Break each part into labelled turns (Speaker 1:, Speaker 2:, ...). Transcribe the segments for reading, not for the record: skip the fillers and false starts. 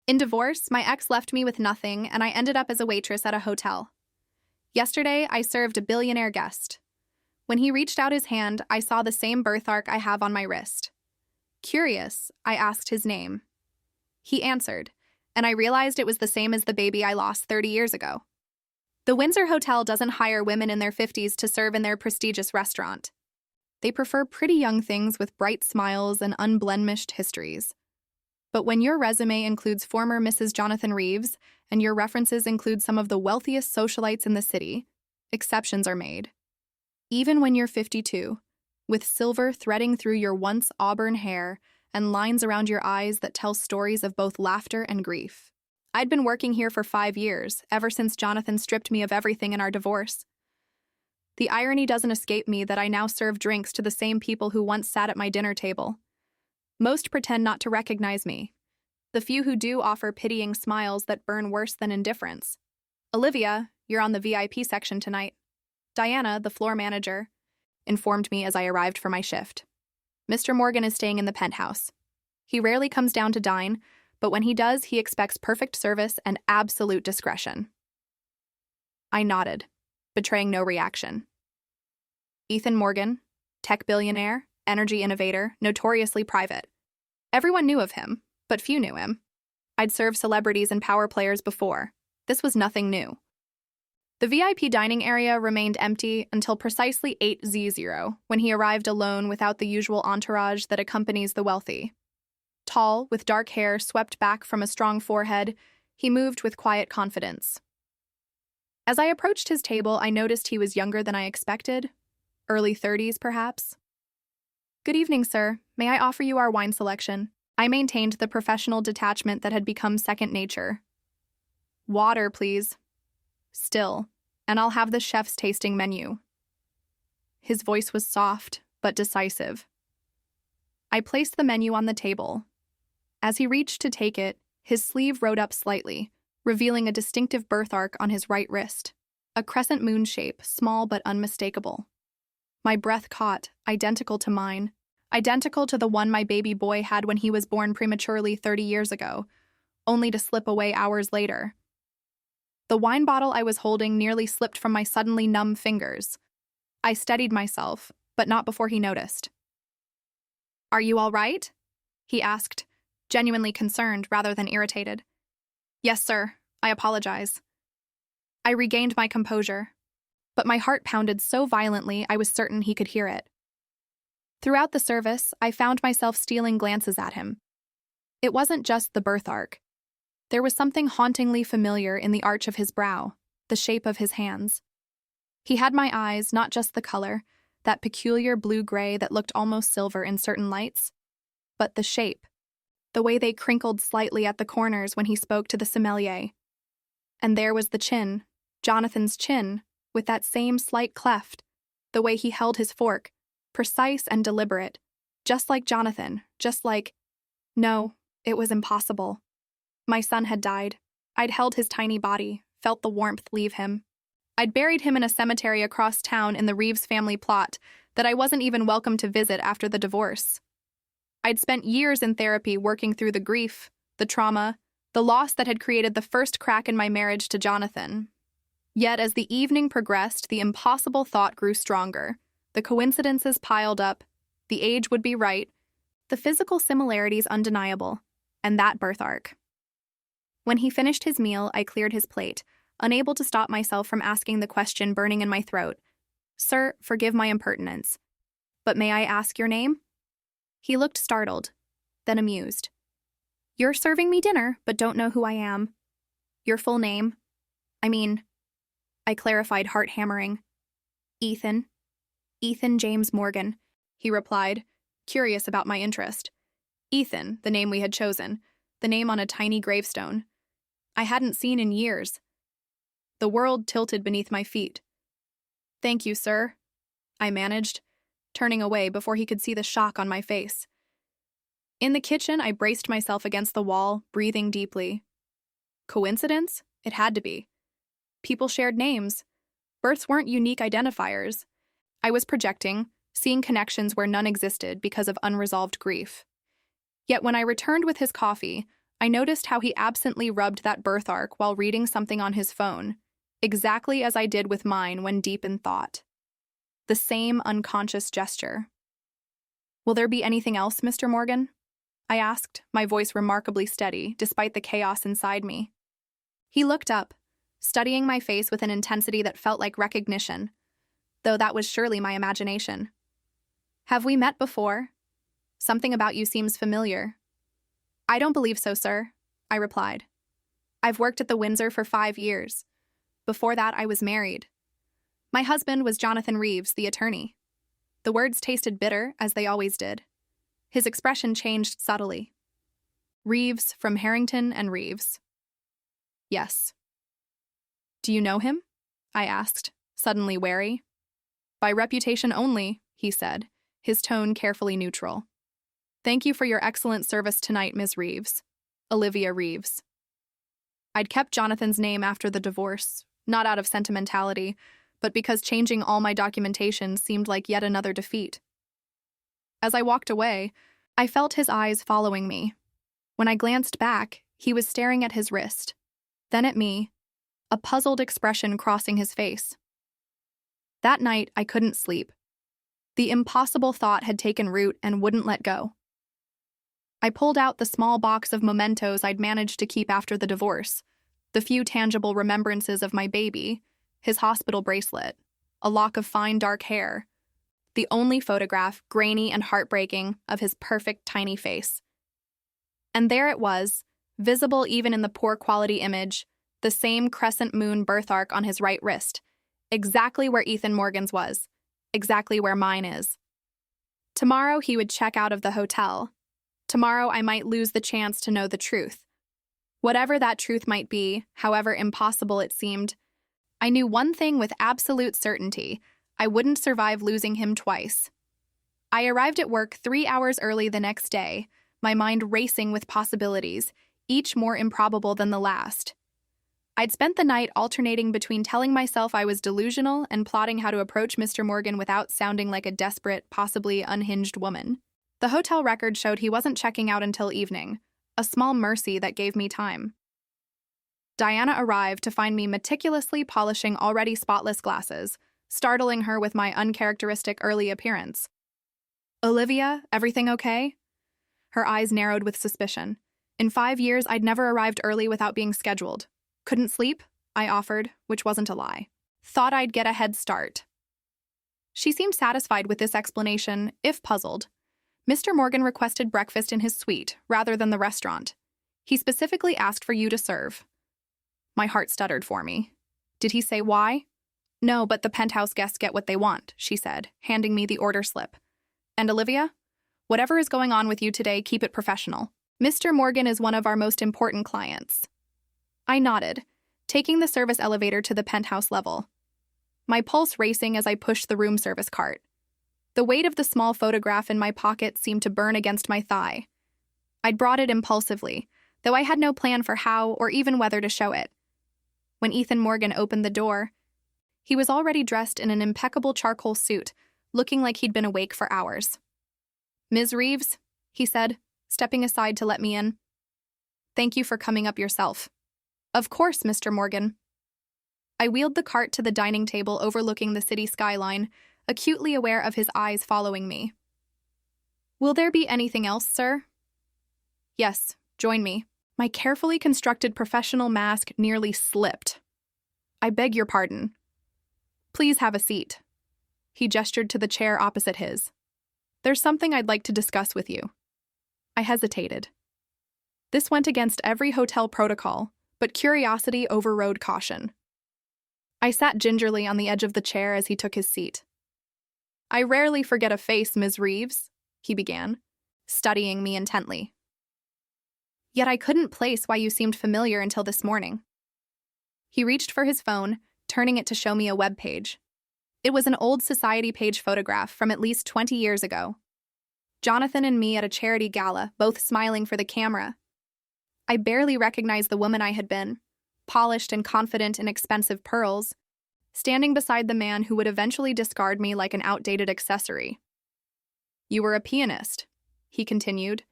Speaker 1: In divorce, my ex left me with nothing, and I ended up as a waitress at a hotel. Yesterday, I served a billionaire guest. When he reached out his hand, I saw the same birthmark I have on my wrist. Curious, I asked his name. He answered, and I realized it was the same as the baby I lost 30 years ago. The Windsor Hotel doesn't hire women in their 50s to serve in their prestigious restaurant. They prefer pretty young things with bright smiles and unblemished histories. But when your resume includes former Mrs. Jonathan Reeves and your references include some of the wealthiest socialites in the city, exceptions are made. Even when you're 52, with silver threading through your once auburn hair and lines around your eyes that tell stories of both laughter and grief. I'd been working here for 5 years, ever since Jonathan stripped me of everything in our divorce. The irony doesn't escape me that I now serve drinks to the same people who once sat at my dinner table. Most pretend not to recognize me. The few who do offer pitying smiles that burn worse than indifference. Olivia, you're on the VIP section tonight. Diana, the floor manager, informed me as I arrived for my shift. Mr. Morgan is staying in the penthouse. He rarely comes down to dine, but when he does, he expects perfect service and absolute discretion. I nodded, betraying no reaction. Ethan Morgan, tech billionaire, energy innovator, notoriously private. Everyone knew of him, but few knew him. I'd served celebrities and power players before. This was nothing new. The VIP dining area remained empty until precisely 8:00, when he arrived alone without the usual entourage that accompanies the wealthy. Tall, with dark hair swept back from a strong forehead, he moved with quiet confidence. As I approached his table, I noticed he was younger than I expected, early 30s perhaps. Good evening, sir. May I offer you our wine selection? I maintained the professional detachment that had become second nature. Water, please. Still, and I'll have the chef's tasting menu. His voice was soft, but decisive. I placed the menu on the table. As he reached to take it, his sleeve rode up slightly, revealing a distinctive birthmark on his right wrist, a crescent moon shape, small but unmistakable. My breath caught, identical to mine, identical to the one my baby boy had when he was born prematurely 30 years ago, only to slip away hours later. The wine bottle I was holding nearly slipped from my suddenly numb fingers. I steadied myself, but not before he noticed. "Are you all right?" he asked, genuinely concerned rather than irritated. "Yes, sir. I apologize." I regained my composure, but my heart pounded so violently I was certain he could hear it. Throughout the service, I found myself stealing glances at him. It wasn't just the birthmark. There was something hauntingly familiar in the arch of his brow, the shape of his hands. He had my eyes, not just the color, that peculiar blue-gray that looked almost silver in certain lights, but the shape, the way they crinkled slightly at the corners when he spoke to the sommelier. And there was the chin, Jonathan's chin, with that same slight cleft, the way he held his fork, precise and deliberate, just like Jonathan, just like... No, it was impossible. My son had died. I'd held his tiny body, felt the warmth leave him. I'd buried him in a cemetery across town in the Reeves family plot that I wasn't even welcome to visit after the divorce. I'd spent years in therapy working through the grief, the trauma, the loss that had created the first crack in my marriage to Jonathan. Yet as the evening progressed, the impossible thought grew stronger. The coincidences piled up, the age would be right, the physical similarities undeniable, and that birthmark. When he finished his meal, I cleared his plate, unable to stop myself from asking the question burning in my throat. "Sir, forgive my impertinence, but may I ask your name?" He looked startled, then amused. "You're serving me dinner, but don't know who I am. Your full name? I clarified, heart-hammering. "Ethan. Ethan James Morgan," he replied, curious about my interest. Ethan, the name we had chosen, the name on a tiny gravestone. I hadn't seen in years. The world tilted beneath my feet. "Thank you, sir," I managed, turning away before he could see the shock on my face. In the kitchen, I braced myself against the wall, breathing deeply. Coincidence? It had to be. People shared names. Births weren't unique identifiers. I was projecting, seeing connections where none existed because of unresolved grief. Yet when I returned with his coffee, I noticed how he absently rubbed that birthmark while reading something on his phone, exactly as I did with mine when deep in thought. The same unconscious gesture. "Will there be anything else, Mr. Morgan?" I asked, my voice remarkably steady, despite the chaos inside me. He looked up, studying my face with an intensity that felt like recognition, though that was surely my imagination. "Have we met before? Something about you seems familiar." "I don't believe so, sir," I replied. "I've worked at the Windsor for 5 years. Before that, I was married. My husband was Jonathan Reeves, the attorney." The words tasted bitter, as they always did. His expression changed subtly. "Reeves from Harrington and Reeves." "Yes." "Do you know him?" I asked, suddenly wary. "By reputation only," he said, his tone carefully neutral. "Thank you for your excellent service tonight, Ms. Reeves. Olivia Reeves." I'd kept Jonathan's name after the divorce, not out of sentimentality, but because changing all my documentation seemed like yet another defeat. As I walked away, I felt his eyes following me. When I glanced back, he was staring at his wrist, then at me, a puzzled expression crossing his face. That night, I couldn't sleep. The impossible thought had taken root and wouldn't let go. I pulled out the small box of mementos I'd managed to keep after the divorce, the few tangible remembrances of my baby, his hospital bracelet, a lock of fine dark hair, the only photograph, grainy and heartbreaking, of his perfect tiny face. And there it was, visible even in the poor quality image, the same crescent moon birthmark on his right wrist, exactly where Ethan Morgan's was, exactly where mine is. Tomorrow he would check out of the hotel. Tomorrow I might lose the chance to know the truth. Whatever that truth might be, however impossible it seemed, I knew one thing with absolute certainty: I wouldn't survive losing him twice. I arrived at work 3 hours early the next day, my mind racing with possibilities, each more improbable than the last. I'd spent the night alternating between telling myself I was delusional and plotting how to approach Mr. Morgan without sounding like a desperate, possibly unhinged woman. The hotel record showed he wasn't checking out until evening, a small mercy that gave me time. Diana arrived to find me meticulously polishing already spotless glasses, startling her with my uncharacteristic early appearance. "Olivia, everything okay?" Her eyes narrowed with suspicion. In 5 years, I'd never arrived early without being scheduled. "Couldn't sleep?" I offered, which wasn't a lie. "Thought I'd get a head start." She seemed satisfied with this explanation, if puzzled. "Mr. Morgan requested breakfast in his suite, rather than the restaurant. He specifically asked for you to serve." My heart stuttered for me. "Did he say why?" "No, but the penthouse guests get what they want," she said, handing me the order slip. "And Olivia? Whatever is going on with you today, keep it professional. Mr. Morgan is one of our most important clients." I nodded, taking the service elevator to the penthouse level. My pulse racing as I pushed the room service cart. The weight of the small photograph in my pocket seemed to burn against my thigh. I'd brought it impulsively, though I had no plan for how or even whether to show it. When Ethan Morgan opened the door, he was already dressed in an impeccable charcoal suit, looking like he'd been awake for hours. "Ms. Reeves," he said, stepping aside to let me in. "Thank you for coming up yourself." "Of course, Mr. Morgan." I wheeled the cart to the dining table overlooking the city skyline, acutely aware of his eyes following me. "Will there be anything else, sir?" "Yes, join me." My carefully constructed professional mask nearly slipped. "I beg your pardon." "Please have a seat." He gestured to the chair opposite his. "There's something I'd like to discuss with you." I hesitated. This went against every hotel protocol, but curiosity overrode caution. I sat gingerly on the edge of the chair as he took his seat. "I rarely forget a face, Ms. Reeves," he began, studying me intently. "Yet I couldn't place why you seemed familiar until this morning." He reached for his phone, turning it to show me a web page. It was an old society page photograph from at least 20 years ago. Jonathan and me at a charity gala, both smiling for the camera. I barely recognized the woman I had been, polished and confident in expensive pearls, standing beside the man who would eventually discard me like an outdated accessory. "You were a pianist," he continued,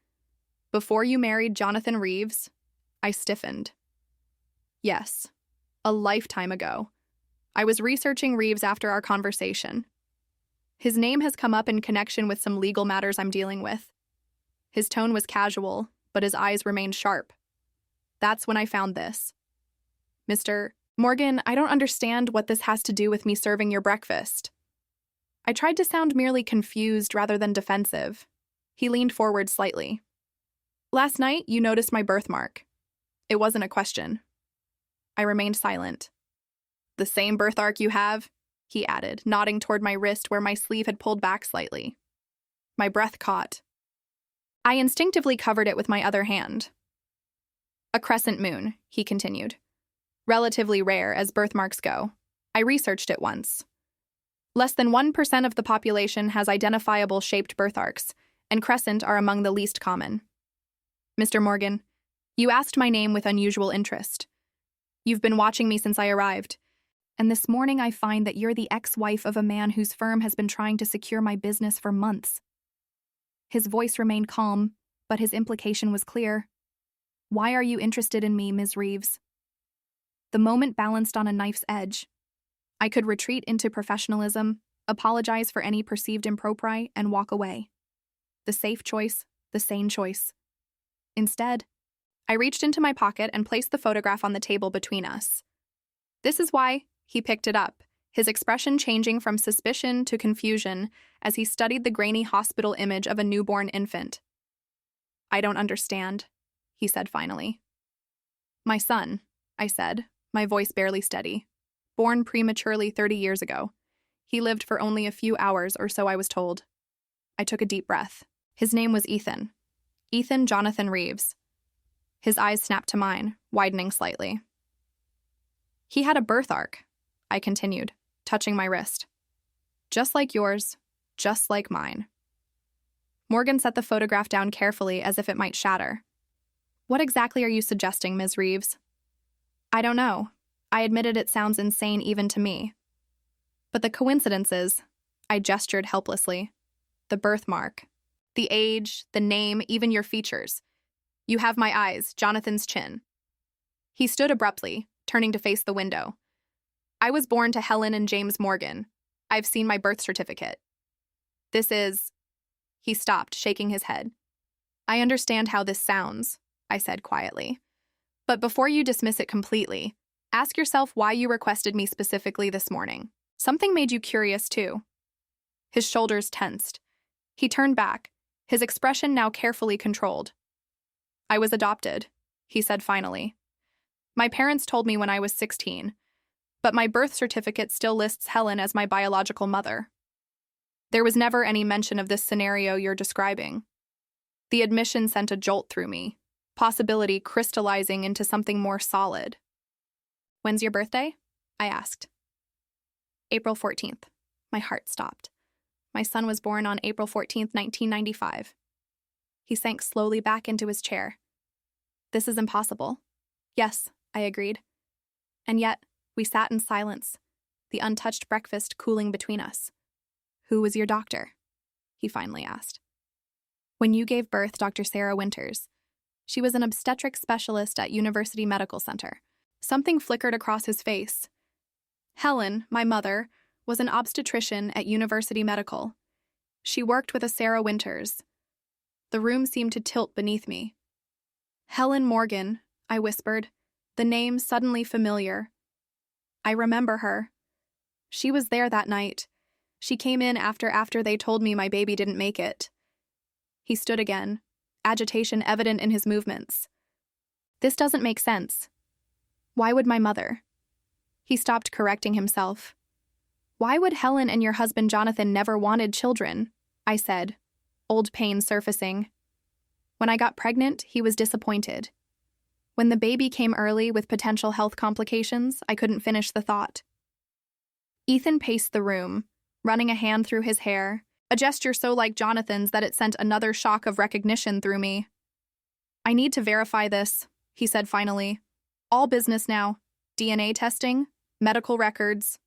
Speaker 1: "before you married Jonathan Reeves, I stiffened. Yes, a lifetime ago. I was researching Reeves after our conversation. His name has come up in connection with some legal matters I'm dealing with. His tone was casual, but his eyes remained sharp. That's when I found this. Mr. Morgan, I don't understand what this has to do with me serving your breakfast. I tried to sound merely confused rather than defensive. He leaned forward slightly. Last night, you noticed my birthmark. It wasn't a question. I remained silent. The same birthmark you have? He added, nodding toward my wrist where my sleeve had pulled back slightly. My breath caught. I instinctively covered it with my other hand. A crescent moon, he continued. Relatively rare as birthmarks go. I researched it once. Less than 1% of the population has identifiable shaped birthmarks, and crescent are among the least common. Mr. Morgan, you asked my name with unusual interest. You've been watching me since I arrived, and this morning I find that you're the ex-wife of a man whose firm has been trying to secure my business for months. His voice remained calm, but his implication was clear. Why are you interested in me, Ms. Reeves? The moment balanced on a knife's edge. I could retreat into professionalism, apologize for any perceived impropriety, and walk away. The safe choice, the sane choice. Instead, I reached into my pocket and placed the photograph on the table between us. This is why he picked it up, his expression changing from suspicion to confusion as he studied the grainy hospital image of a newborn infant. I don't understand, he said finally. My son, I said, my voice barely steady. Born prematurely 30 years ago. He lived for only a few hours, or so I was told. I took a deep breath. His name was Ethan. Ethan Jonathan Reeves. His eyes snapped to mine, widening slightly. He had a birthmark, I continued, touching my wrist. Just like yours, just like mine. Morgan set the photograph down carefully as if it might shatter. What exactly are you suggesting, Ms. Reeves? I don't know. I admitted it sounds insane even to me. But the coincidences, I gestured helplessly. The birthmark, the age, the name, even your features. You have my eyes, Jonathan's chin. He stood abruptly, turning to face the window. I was born to Helen and James Morgan. I've seen my birth certificate. This is... He stopped, shaking his head. I understand how this sounds, I said quietly. But before you dismiss it completely, ask yourself why you requested me specifically this morning. Something made you curious, too. His shoulders tensed. He turned back, his expression now carefully controlled. I was adopted, he said finally. My parents told me when I was 16, but my birth certificate still lists Helen as my biological mother. There was never any mention of this scenario you're describing. The admission sent a jolt through me, possibility crystallizing into something more solid. When's your birthday? I asked. April 14th. My heart stopped. My son was born on April 14th, 1995. He sank slowly back into his chair. This is impossible. Yes, I agreed. And yet, we sat in silence, the untouched breakfast cooling between us. Who was your doctor? He finally asked. When you gave birth, Dr. Sarah Winters. She was an obstetric specialist at University Medical Center. Something flickered across his face. Helen, my mother, was an obstetrician at University Medical. She worked with a Sarah Winters. The room seemed to tilt beneath me. Helen Morgan, I whispered, the name suddenly familiar. I remember her. She was there that night. She came in after they told me my baby didn't make it. He stood again, agitation evident in his movements. This doesn't make sense. Why would my mother? He stopped correcting himself. Why would Helen and your husband Jonathan never wanted children? I said, old pain surfacing. When I got pregnant, he was disappointed. When the baby came early with potential health complications, I couldn't finish the thought. Ethan paced the room, running a hand through his hair, a gesture so like Jonathan's that it sent another shock of recognition through me. I need to verify this, he said finally. All business now. DNA testing, medical records.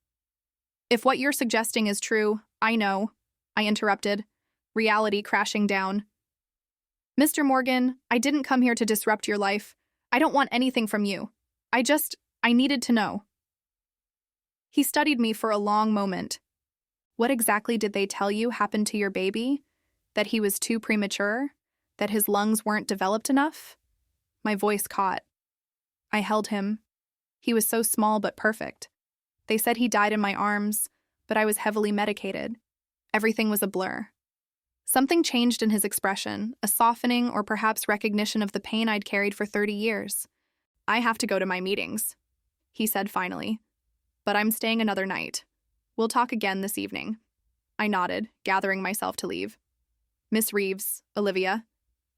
Speaker 1: If what you're suggesting is true, I know, I interrupted, reality crashing down. Mr. Morgan, I didn't come here to disrupt your life. I don't want anything from you. I needed to know. He studied me for a long moment. What exactly did they tell you happened to your baby? That he was too premature? That his lungs weren't developed enough? My voice caught. I held him. He was so small but perfect. They said he died in my arms, but I was heavily medicated. Everything was a blur. Something changed in his expression, a softening or perhaps recognition of the pain I'd carried for 30 years. I have to go to my meetings, he said finally. But I'm staying another night. We'll talk again this evening. I nodded, gathering myself to leave. Miss Reeves, Olivia,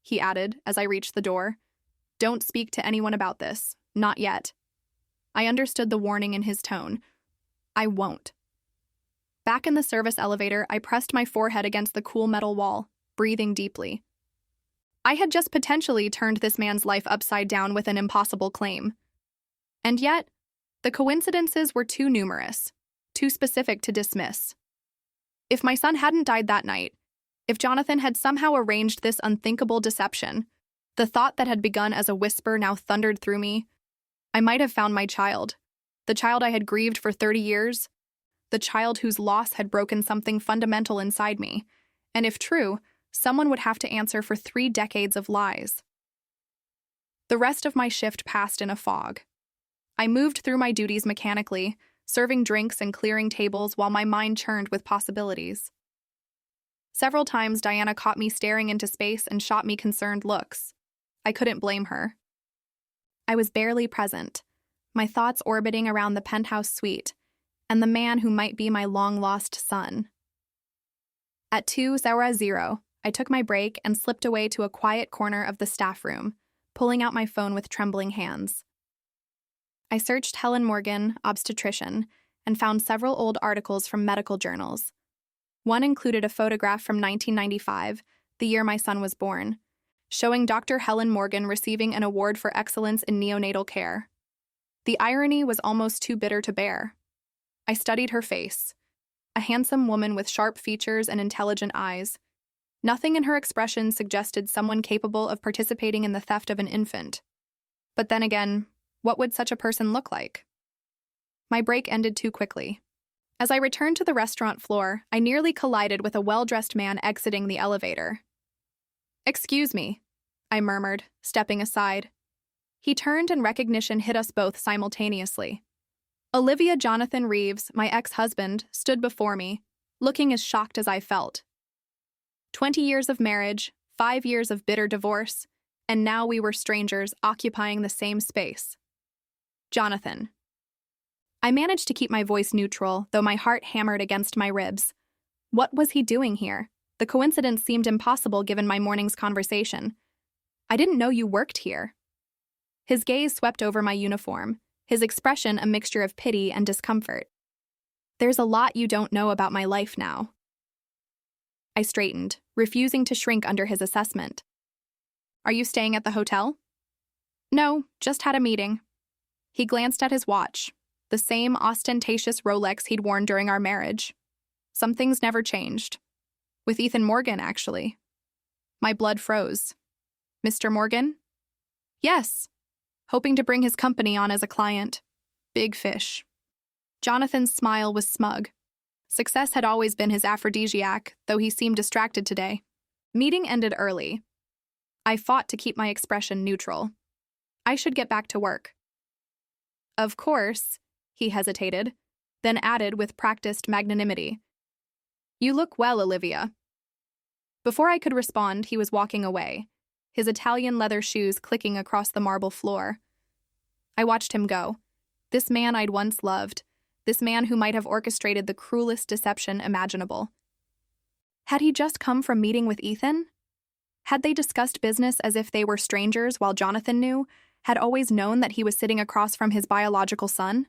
Speaker 1: he added as I reached the door. Don't speak to anyone about this. Not yet. I understood the warning in his tone. I won't. Back in the service elevator, I pressed my forehead against the cool metal wall, breathing deeply. I had just potentially turned this man's life upside down with an impossible claim. And yet, the coincidences were too numerous, too specific to dismiss. If my son hadn't died that night, if Jonathan had somehow arranged this unthinkable deception, the thought that had begun as a whisper now thundered through me, I might have found my child, the child I had grieved for 30 years, the child whose loss had broken something fundamental inside me, and if true, someone would have to answer for 3 decades of lies. The rest of my shift passed in a fog. I moved through my duties mechanically, serving drinks and clearing tables while my mind churned with possibilities. Several times Diana caught me staring into space and shot me concerned looks. I couldn't blame her. I was barely present, my thoughts orbiting around the penthouse suite and the man who might be my long-lost son. At 2:00, I took my break and slipped away to a quiet corner of the staff room, pulling out my phone with trembling hands. I searched Helen Morgan, obstetrician, and found several old articles from medical journals. One included a photograph from 1995, the year my son was born, showing Dr. Helen Morgan receiving an award for excellence in neonatal care. The irony was almost too bitter to bear. I studied her face, a handsome woman with sharp features and intelligent eyes. Nothing in her expression suggested someone capable of participating in the theft of an infant. But then again, what would such a person look like? My break ended too quickly. As I returned to the restaurant floor, I nearly collided with a well-dressed man exiting the elevator. "Excuse me," I murmured, stepping aside. He turned and recognition hit us both simultaneously. Olivia Jonathan Reeves, my ex-husband, stood before me, looking as shocked as I felt. 20 years of marriage, 5 years of bitter divorce, and now we were strangers occupying the same space. Jonathan. I managed to keep my voice neutral, though my heart hammered against my ribs. What was he doing here? The coincidence seemed impossible given my morning's conversation. I didn't know you worked here. His gaze swept over my uniform, his expression a mixture of pity and discomfort. There's a lot you don't know about my life now. I straightened, refusing to shrink under his assessment. Are you staying at the hotel? No, just had a meeting. He glanced at his watch, the same ostentatious Rolex he'd worn during our marriage. Some things never changed. With Ethan Morgan, actually. My blood froze. Mr. Morgan? Yes. Hoping to bring his company on as a client. Big fish. Jonathan's smile was smug. Success had always been his aphrodisiac, though he seemed distracted today. Meeting ended early. I fought to keep my expression neutral. I should get back to work. Of course, he hesitated, then added with practiced magnanimity. You look well, Olivia. Before I could respond, he was walking away, his Italian leather shoes clicking across the marble floor. I watched him go. This man I'd once loved, this man who might have orchestrated the cruelest deception imaginable. Had he just come from meeting with Ethan? Had they discussed business as if they were strangers while Jonathan knew, had always known that he was sitting across from his biological son?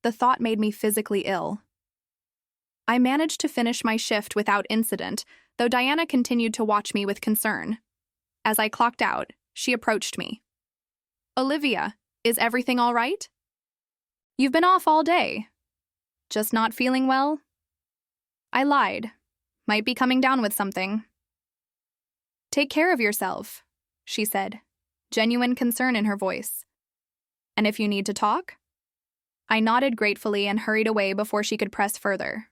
Speaker 1: The thought made me physically ill. I managed to finish my shift without incident, though Diana continued to watch me with concern. As I clocked out, she approached me. Olivia, is everything all right? You've been off all day. Just not feeling well? I lied. Might be coming down with something. Take care of yourself, she said, genuine concern in her voice. "And if you need to talk?" I nodded gratefully and hurried away before she could press further.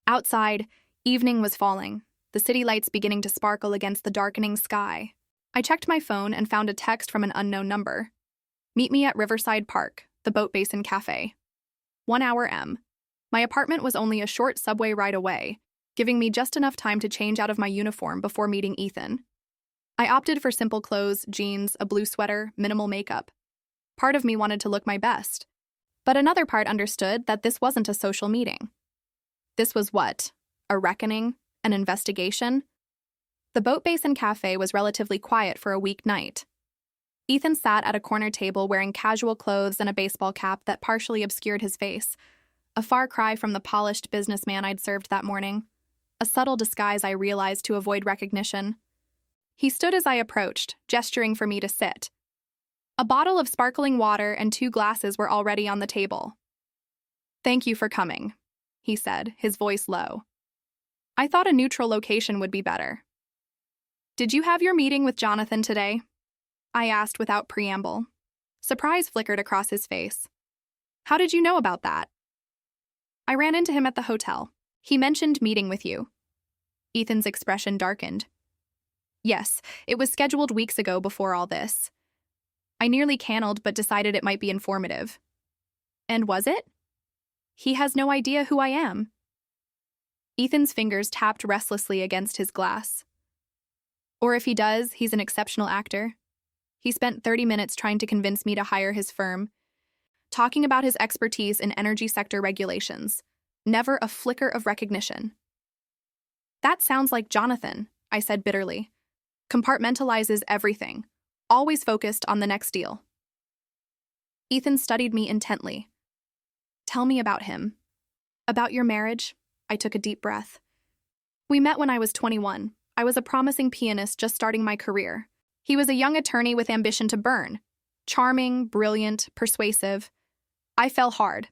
Speaker 1: Outside, evening was falling, the city lights beginning to sparkle against the darkening sky. I checked my phone and found a text from an unknown number. "Meet me at Riverside Park, the Boat Basin Cafe. 1 hour M." My apartment was only a short subway ride away, giving me just enough time to change out of my uniform before meeting Ethan. I opted for simple clothes, jeans, a blue sweater, minimal makeup. Part of me wanted to look my best, but another part understood that this wasn't a social meeting. This was what? A reckoning? An investigation? The Boat Basin Cafe was relatively quiet for a weeknight. Ethan sat at a corner table wearing casual clothes and a baseball cap that partially obscured his face, a far cry from the polished businessman I'd served that morning, a subtle disguise I realized to avoid recognition. He stood as I approached, gesturing for me to sit. A bottle of sparkling water and 2 glasses were already on the table. "Thank you for coming," he said, his voice low. "I thought a neutral location would be better." "Did you have your meeting with Jonathan today?" I asked without preamble. Surprise flickered across his face. "How did you know about that?" "I ran into him at the hotel. He mentioned meeting with you." Ethan's expression darkened. "Yes, it was scheduled weeks ago before all this." I nearly canned but decided it might be informative. "And was it?" "He has no idea who I am." Ethan's fingers tapped restlessly against his glass. "Or if he does, he's an exceptional actor. He spent 30 minutes trying to convince me to hire his firm, talking about his expertise in energy sector regulations. Never a flicker of recognition." "That sounds like Jonathan," I said bitterly. "Compartmentalizes everything, always focused on the next deal." Ethan studied me intently. "Tell me about him." "About your marriage?" I took a deep breath. "We met when I was 21. I was a promising pianist just starting my career. He was a young attorney with ambition to burn. Charming, brilliant, persuasive. I fell hard.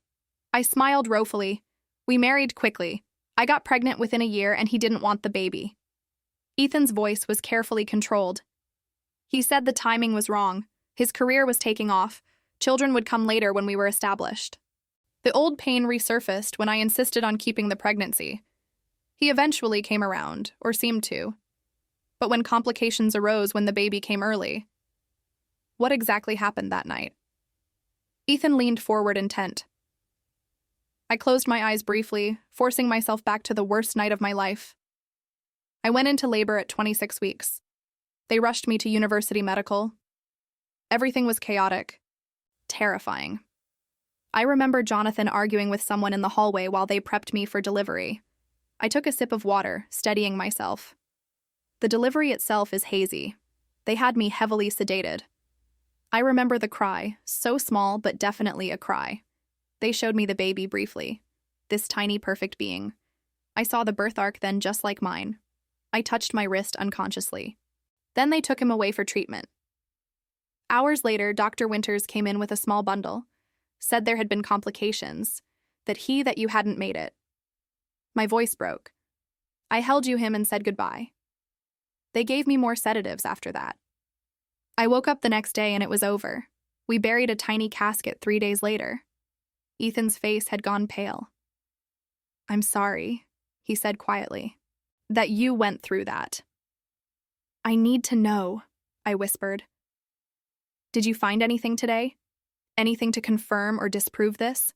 Speaker 1: I smiled woefully. We married quickly. I got pregnant within a year and he didn't want the baby." Ethan's voice was carefully controlled. "He said the timing was wrong. His career was taking off. Children would come later when we were established. The old pain resurfaced when I insisted on keeping the pregnancy. He eventually came around, or seemed to. But when complications arose when the baby came early..." "What exactly happened that night?" Ethan leaned forward intent. I closed my eyes briefly, forcing myself back to the worst night of my life. I went into labor at 26 weeks. They rushed me to University Medical. Everything was chaotic. Terrifying. I remember Jonathan arguing with someone in the hallway while they prepped me for delivery. I took a sip of water, steadying myself. The delivery itself is hazy. They had me heavily sedated. I remember the cry, so small but definitely a cry. They showed me the baby briefly. This tiny, perfect being. I saw the birthmark then just like mine. I touched my wrist unconsciously. Then they took him away for treatment. Hours later, Dr. Winters came in with a small bundle. Said there had been complications. That you hadn't made it. My voice broke. I held him and said goodbye. They gave me more sedatives after that. I woke up the next day and it was over. We buried a tiny casket 3 days later. Ethan's face had gone pale. "I'm sorry," he said quietly, "that you went through that." "I need to know," I whispered. "Did you find anything today? Anything to confirm or disprove this?"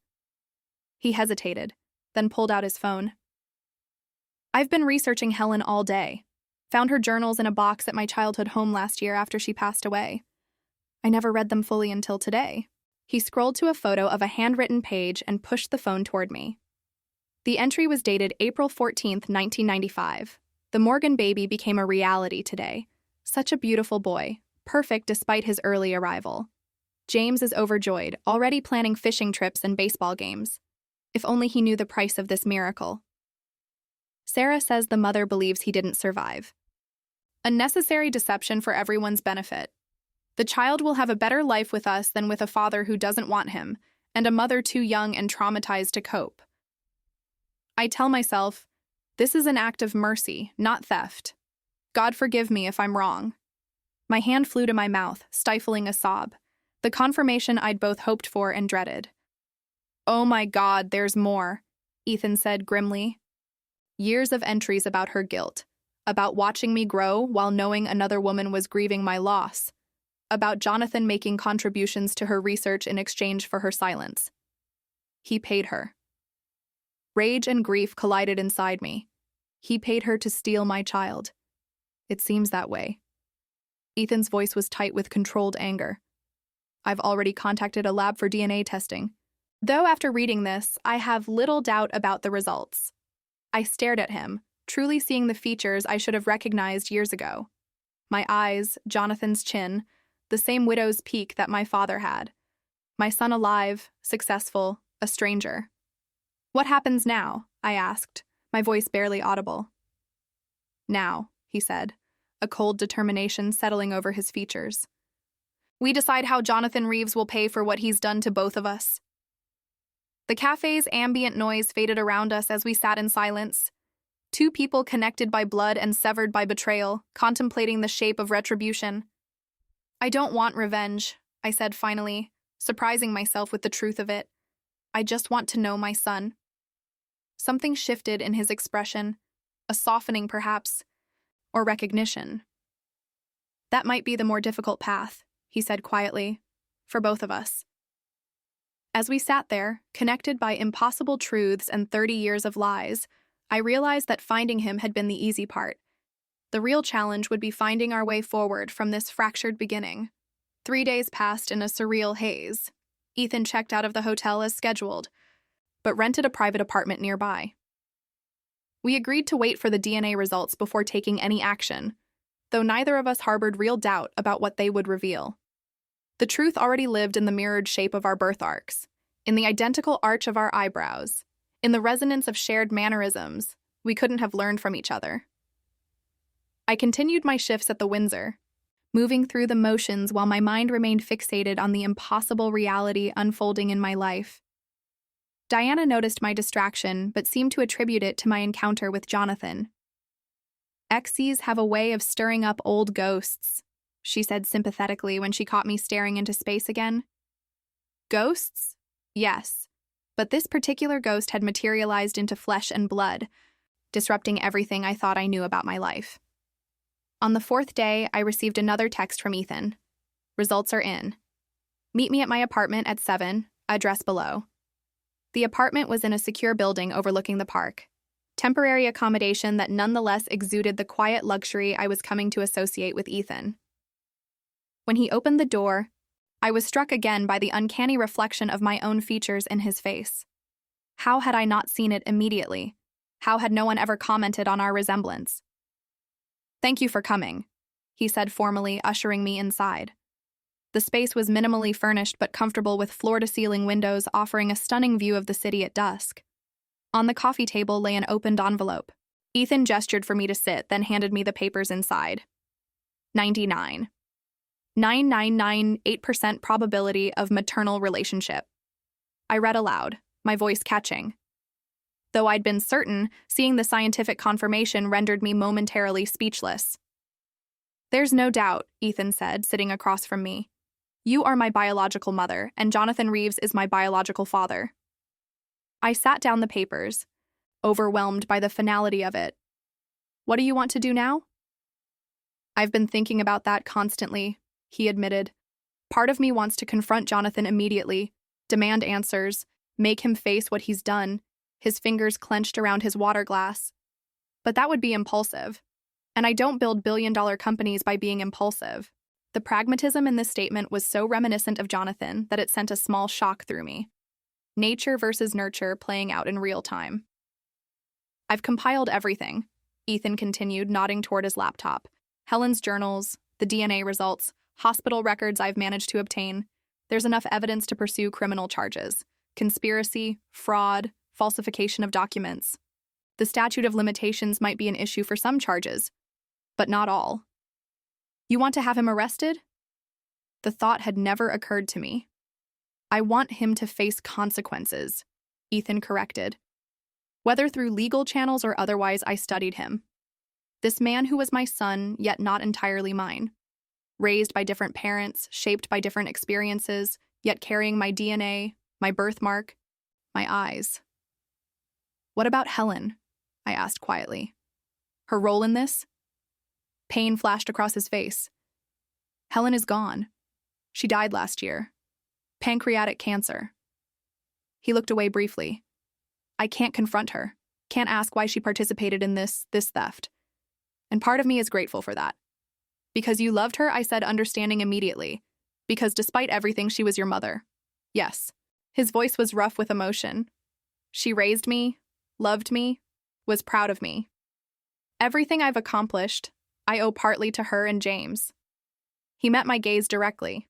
Speaker 1: He hesitated, then pulled out his phone. "I've been researching Helen all day. Found her journals in a box at my childhood home last year after she passed away. I never read them fully until today." He scrolled to a photo of a handwritten page and pushed the phone toward me. The entry was dated April 14th, 1995. The Morgan baby became a reality today. Such a beautiful boy, perfect despite his early arrival. James is overjoyed, already planning fishing trips and baseball games. If only he knew the price of this miracle. Sarah says the mother believes he didn't survive. A necessary deception for everyone's benefit. The child will have a better life with us than with a father who doesn't want him, and a mother too young and traumatized to cope. I tell myself, this is an act of mercy, not theft. God forgive me if I'm wrong. My hand flew to my mouth, stifling a sob. The confirmation I'd both hoped for and dreaded. "Oh my God, there's more," Ethan said grimly. Years of entries about her guilt, about watching me grow while knowing another woman was grieving my loss, about Jonathan making contributions to her research in exchange for her silence. He paid her. Rage and grief collided inside me. He paid her to steal my child. It seems that way. Ethan's voice was tight with controlled anger. I've already contacted a lab for DNA testing. Though after reading this, I have little doubt about the results. I stared at him, truly seeing the features I should have recognized years ago. My eyes, Jonathan's chin, the same widow's peak that my father had. My son alive, successful, a stranger. "What happens now?" I asked, my voice barely audible. "Now," he said, a cold determination settling over his features. "We decide how Jonathan Reeves will pay for what he's done to both of us." The cafe's ambient noise faded around us as we sat in silence. Two people connected by blood and severed by betrayal, contemplating the shape of retribution. "I don't want revenge," I said finally, surprising myself with the truth of it. "I just want to know my son." Something shifted in his expression, a softening perhaps, or recognition. "That might be the more difficult path," he said quietly, "for both of us." As we sat there, connected by impossible truths and 30 years of lies, I realized that finding him had been the easy part. The real challenge would be finding our way forward from this fractured beginning. 3 days passed in a surreal haze. Ethan checked out of the hotel as scheduled, but rented a private apartment nearby. We agreed to wait for the DNA results before taking any action, though neither of us harbored real doubt about what they would reveal. The truth already lived in the mirrored shape of our birth arcs, in the identical arch of our eyebrows, in the resonance of shared mannerisms we couldn't have learned from each other. I continued my shifts at the Windsor, moving through the motions while my mind remained fixated on the impossible reality unfolding in my life. Diana noticed my distraction, but seemed to attribute it to my encounter with Jonathan. "Exes have a way of stirring up old ghosts," she said sympathetically when she caught me staring into space again. "Ghosts? Yes. But this particular ghost had materialized into flesh and blood, disrupting everything I thought I knew about my life." On the 4th day, I received another text from Ethan. "Results are in. Meet me at my apartment at 7, address below." The apartment was in a secure building overlooking the park. Temporary accommodation that nonetheless exuded the quiet luxury I was coming to associate with Ethan. When he opened the door, I was struck again by the uncanny reflection of my own features in his face. How had I not seen it immediately? How had no one ever commented on our resemblance? "Thank you for coming," he said formally, ushering me inside. The space was minimally furnished but comfortable with floor-to-ceiling windows offering a stunning view of the city at dusk. On the coffee table lay an opened envelope. Ethan gestured for me to sit, then handed me the papers inside. 99. 9998% probability of maternal relationship. I read aloud, my voice catching. Though I'd been certain, seeing the scientific confirmation rendered me momentarily speechless. "There's no doubt," Ethan said, sitting across from me. "You are my biological mother, and Jonathan Reeves is my biological father." I sat down the papers, overwhelmed by the finality of it. "What do you want to do now?" "I've been thinking about that constantly," he admitted. "Part of me wants to confront Jonathan immediately, demand answers, make him face what he's done, his fingers clenched around his water glass. But that would be impulsive. And I don't build billion-dollar companies by being impulsive." The pragmatism in this statement was so reminiscent of Jonathan that it sent a small shock through me. Nature versus nurture playing out in real time. "I've compiled everything," Ethan continued, nodding toward his laptop. "Helen's journals, the DNA results, hospital records I've managed to obtain. There's enough evidence to pursue criminal charges. Conspiracy, fraud, falsification of documents. The statute of limitations might be an issue for some charges, but not all." "You want to have him arrested?" The thought had never occurred to me. "I want him to face consequences," Ethan corrected. "Whether through legal channels or otherwise, I studied him. This man who was my son, yet not entirely mine. raised by different parents, shaped by different experiences, yet carrying my DNA, my birthmark, my eyes. What about Helen? I asked quietly. Her role in this? Pain flashed across his face. Helen is gone. She died last year. Pancreatic cancer. He looked away briefly. I can't confront her. Can't ask why she participated in this theft. And part of me is grateful for that. Because you loved her, I said, understanding immediately. Because despite everything, she was your mother. Yes. His voice was rough with emotion. She raised me, loved me, was proud of me. Everything I've accomplished, I owe partly to her and James. He met my gaze directly.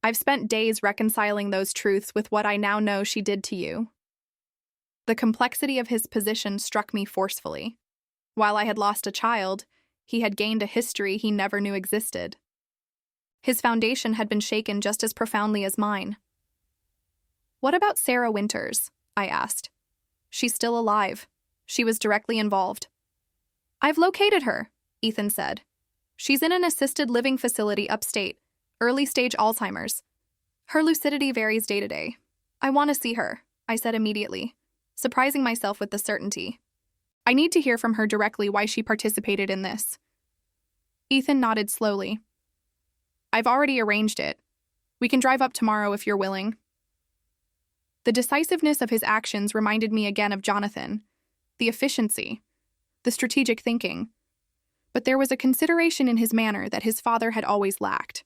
Speaker 1: I've spent days reconciling those truths with what I now know she did to you. The complexity of his position struck me forcefully. While I had lost a child, he had gained a history he never knew existed. His foundation had been shaken just as profoundly as mine. What about Sarah Winters? I asked. She's still alive. She was directly involved. I've located her, Ethan said. She's in an assisted living facility upstate, early-stage Alzheimer's. Her lucidity varies day to day. I want to see her, I said immediately, surprising myself with the certainty. I need to hear from her directly why she participated in this. Ethan nodded slowly. I've already arranged it. We can drive up tomorrow if you're willing. The decisiveness of his actions reminded me again of Jonathan, the efficiency, the strategic thinking. But there was a consideration in his manner that his father had always lacked.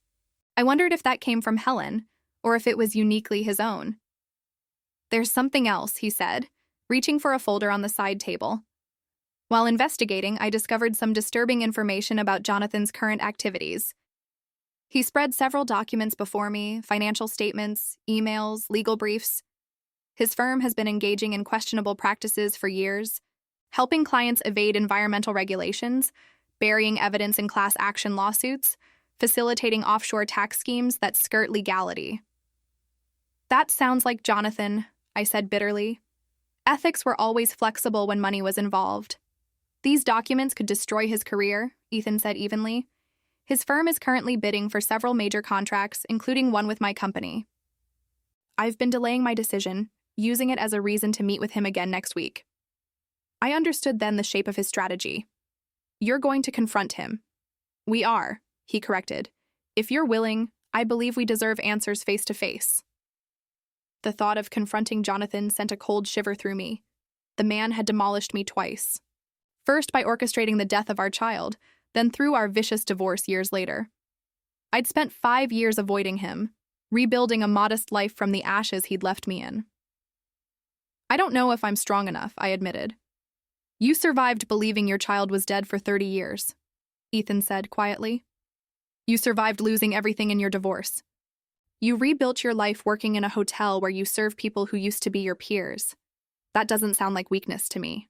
Speaker 1: I wondered if that came from Helen, or if it was uniquely his own. There's something else, he said, reaching for a folder on the side table. While investigating, I discovered some disturbing information about Jonathan's current activities. He spread several documents before me, financial statements, emails, legal briefs. His firm has been engaging in questionable practices for years, helping clients evade environmental regulations, burying evidence in class action lawsuits, facilitating offshore tax schemes that skirt legality. That sounds like Jonathan, I said bitterly. Ethics were always flexible when money was involved. These documents could destroy his career, Ethan said evenly. His firm is currently bidding for several major contracts, including one with my company. I've been delaying my decision, using it as a reason to meet with him again next week. I understood then the shape of his strategy. You're going to confront him. We are, he corrected. If you're willing, I believe we deserve answers face to face. The thought of confronting Jonathan sent a cold shiver through me. The man had demolished me twice. First by orchestrating the death of our child, then through our vicious divorce years later. I'd spent 5 years avoiding him, rebuilding a modest life from the ashes he'd left me in. I don't know if I'm strong enough, I admitted. You survived believing your child was dead for 30 years, Ethan said quietly. You survived losing everything in your divorce. You rebuilt your life working in a hotel where you serve people who used to be your peers. That doesn't sound like weakness to me.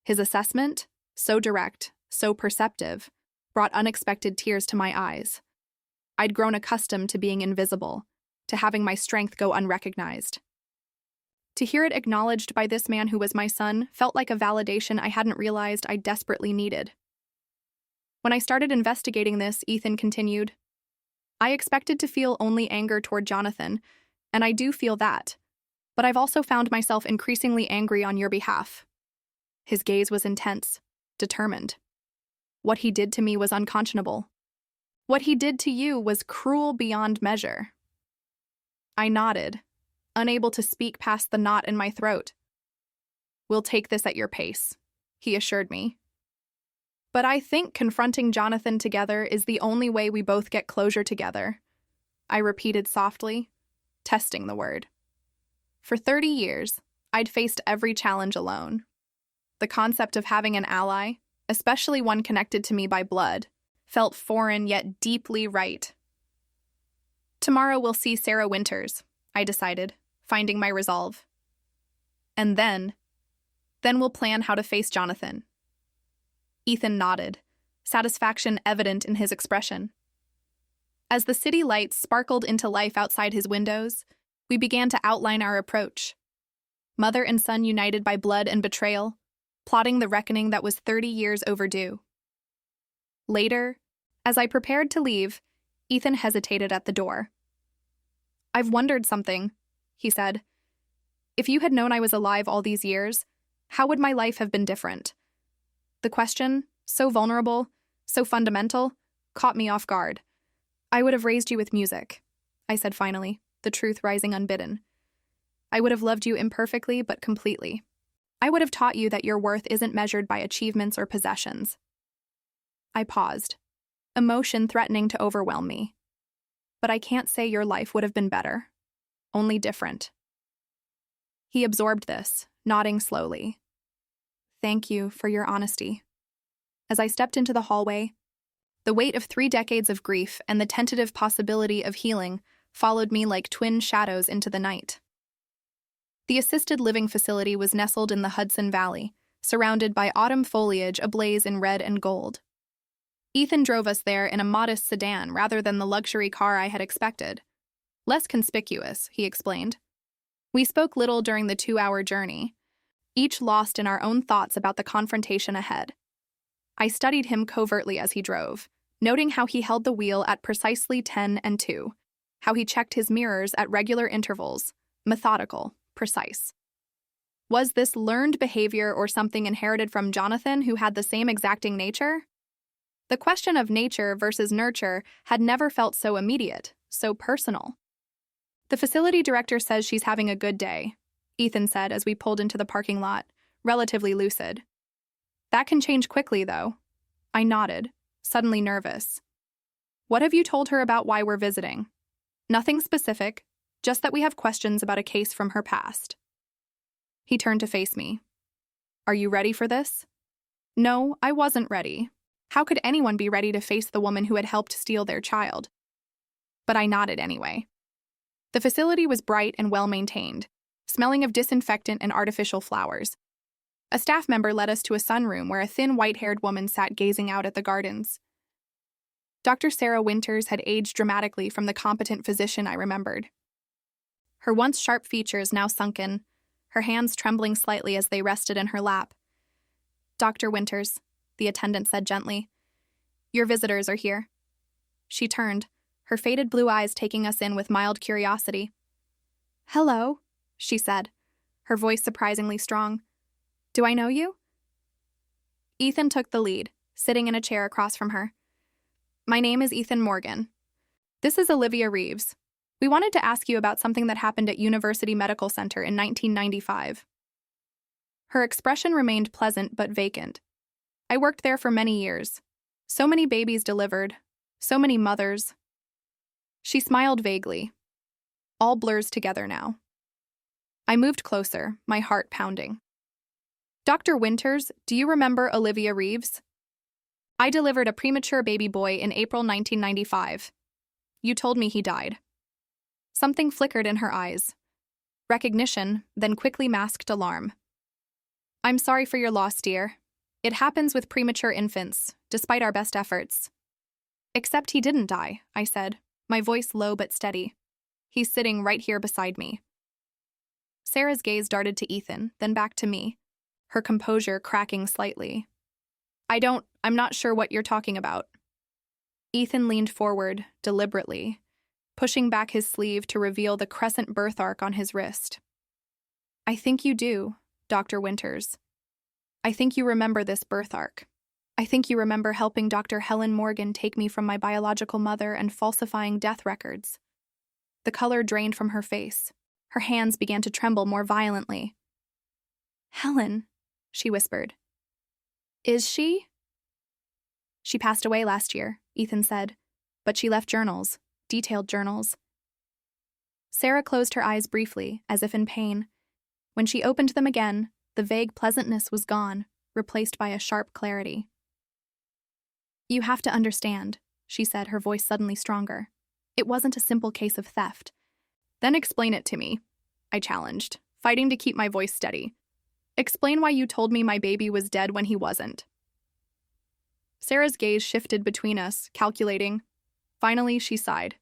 Speaker 1: His assessment, so direct, so perceptive, brought unexpected tears to my eyes. I'd grown accustomed to being invisible, to having my strength go unrecognized. To hear it acknowledged by this man who was my son felt like a validation I hadn't realized I desperately needed. When I started investigating this, Ethan continued, I expected to feel only anger toward Jonathan, and I do feel that, but I've also found myself increasingly angry on your behalf. His gaze was intense, determined. What he did to me was unconscionable. What he did to you was cruel beyond measure. I nodded, unable to speak past the knot in my throat. We'll take this at your pace, he assured me. But I think confronting Jonathan together is the only way we both get closure together, I repeated softly, testing the word. For 30 years, I'd faced every challenge alone. The concept of having an ally, especially one connected to me by blood, felt foreign yet deeply right. Tomorrow we'll see Sarah Winters, I decided, finding my resolve. And then we'll plan how to face Jonathan. Ethan nodded, satisfaction evident in his expression. As the city lights sparkled into life outside his windows, we began to outline our approach. Mother and son united by blood and betrayal, plotting the reckoning that was 30 years overdue. Later, As I prepared to leave, Ethan hesitated at the door. "I've wondered something," he said. "If you had known I was alive all these years, how would my life have been different?" The question, so vulnerable, so fundamental, caught me off guard. "I would have raised you with music," I said finally, the truth rising unbidden. "I would have loved you imperfectly but completely. I would have taught you that your worth isn't measured by achievements or possessions." I paused, emotion threatening to overwhelm me. "But I can't say your life would have been better, only different." He absorbed this, nodding slowly. "Thank you for your honesty." As I stepped into the hallway, the weight of 3 decades of grief and the tentative possibility of healing followed me like twin shadows into the night. The assisted living facility was nestled in the Hudson Valley, surrounded by autumn foliage ablaze in red and gold. Ethan drove us there in a modest sedan rather than the luxury car I had expected. "Less conspicuous," he explained. We spoke little during the 2-hour journey, each lost in our own thoughts about the confrontation ahead. I studied him covertly as he drove, noting how he held the wheel at precisely 10 and 2, how he checked his mirrors at regular intervals, methodical, precise. Was this learned behavior or something inherited from Jonathan, who had the same exacting nature? The question of nature versus nurture had never felt so immediate, so personal. "The facility director says she's having a good day," Ethan said as we pulled into the parking lot, relatively lucid. "That can change quickly, though." I nodded, suddenly nervous. "What have you told her about why we're visiting?" "Nothing specific, just that we have questions about a case from her past." He turned to face me. "Are you ready for this?" No, I wasn't ready. How could anyone be ready to face the woman who had helped steal their child? But I nodded anyway. The facility was bright and well-maintained, smelling of disinfectant and artificial flowers. A staff member led us to a sunroom where a thin, white-haired woman sat gazing out at the gardens. Dr. Sarah Winters had aged dramatically from the competent physician I remembered. Her once sharp features now sunken, her hands trembling slightly as they rested in her lap. "Dr. Winters," the attendant said gently, "your visitors are here." She turned, her faded blue eyes taking us in with mild curiosity. "Hello," she said, her voice surprisingly strong. "Do I know you?" Ethan took the lead, sitting in a chair across from her. "My name is Ethan Morgan. This is Olivia Reeves. We wanted to ask you about something that happened at University Medical Center in 1995. Her expression remained pleasant but vacant. I worked there for many years. So many babies delivered. So many mothers. She smiled vaguely. All blurs together now. I moved closer, my heart pounding. "Dr. Winters, do you remember Olivia Reeves? I delivered a premature baby boy in April 1995. You told me he died." Something flickered in her eyes. Recognition, then quickly masked alarm. "I'm sorry for your loss, dear. It happens with premature infants, despite our best efforts." "Except he didn't die," I said, my voice low but steady. "He's sitting right here beside me." Sarah's gaze darted to Ethan, then back to me, her composure cracking slightly. I'm not sure what you're talking about." Ethan leaned forward, deliberately, pushing back his sleeve to reveal the crescent birthmark on his wrist. "I think you do, Dr. Winters. I think you remember this birthmark. I think you remember helping Dr. Helen Morgan take me from my biological mother and falsifying death records." The color drained from her face. Her hands began to tremble more violently. "Helen," she whispered. "Is she?" "She passed away last year," Ethan said, "but she left journals, detailed journals." Sarah closed her eyes briefly, as if in pain. When she opened them again, the vague pleasantness was gone, replaced by a sharp clarity. "You have to understand," she said, her voice suddenly stronger. "It wasn't a simple case of theft." "Then explain it to me," I challenged, fighting to keep my voice steady. "Explain why you told me my baby was dead when he wasn't." Sarah's gaze shifted between us, calculating. Finally, she sighed.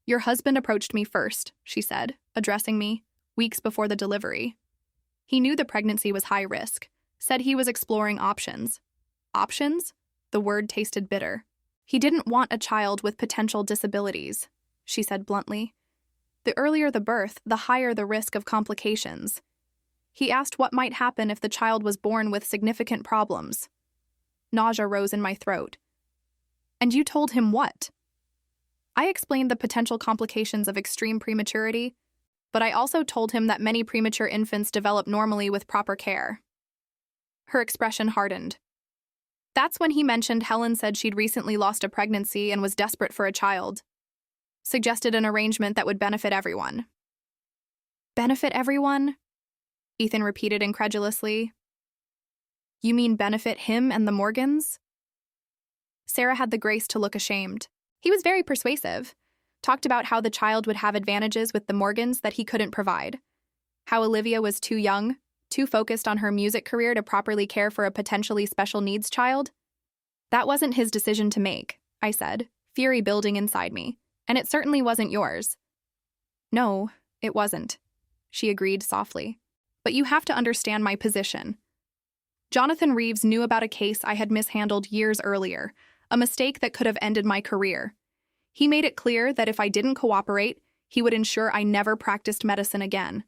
Speaker 1: "Your husband approached me first," she said, addressing me, weeks before the delivery. "He knew the pregnancy was high risk, said he was exploring options." Options? The word tasted bitter. He didn't want a child with potential disabilities, she said bluntly. The earlier the birth, the higher the risk of complications. He asked what might happen if the child was born with significant problems. Nausea rose in my throat. And you told him what? I explained the potential complications of extreme prematurity, but I also told him that many premature infants develop normally with proper care. Her expression hardened. That's when he mentioned Helen said she'd recently lost a pregnancy and was desperate for a child. Suggested an arrangement that would benefit everyone. Benefit everyone? Ethan repeated incredulously. You mean benefit him and the Morgans? Sarah had the grace to look ashamed. He was very persuasive. Talked about how the child would have advantages with the Morgans that he couldn't provide. How Olivia was too young, too focused on her music career to properly care for a potentially special needs child. That wasn't his decision to make, I said, fury building inside me. And it certainly wasn't yours. No, it wasn't, she agreed softly. But you have to understand my position. Jonathan Reeves knew about a case I had mishandled years earlier, a mistake that could have ended my career. He made it clear that if I didn't cooperate, he would ensure I never practiced medicine again.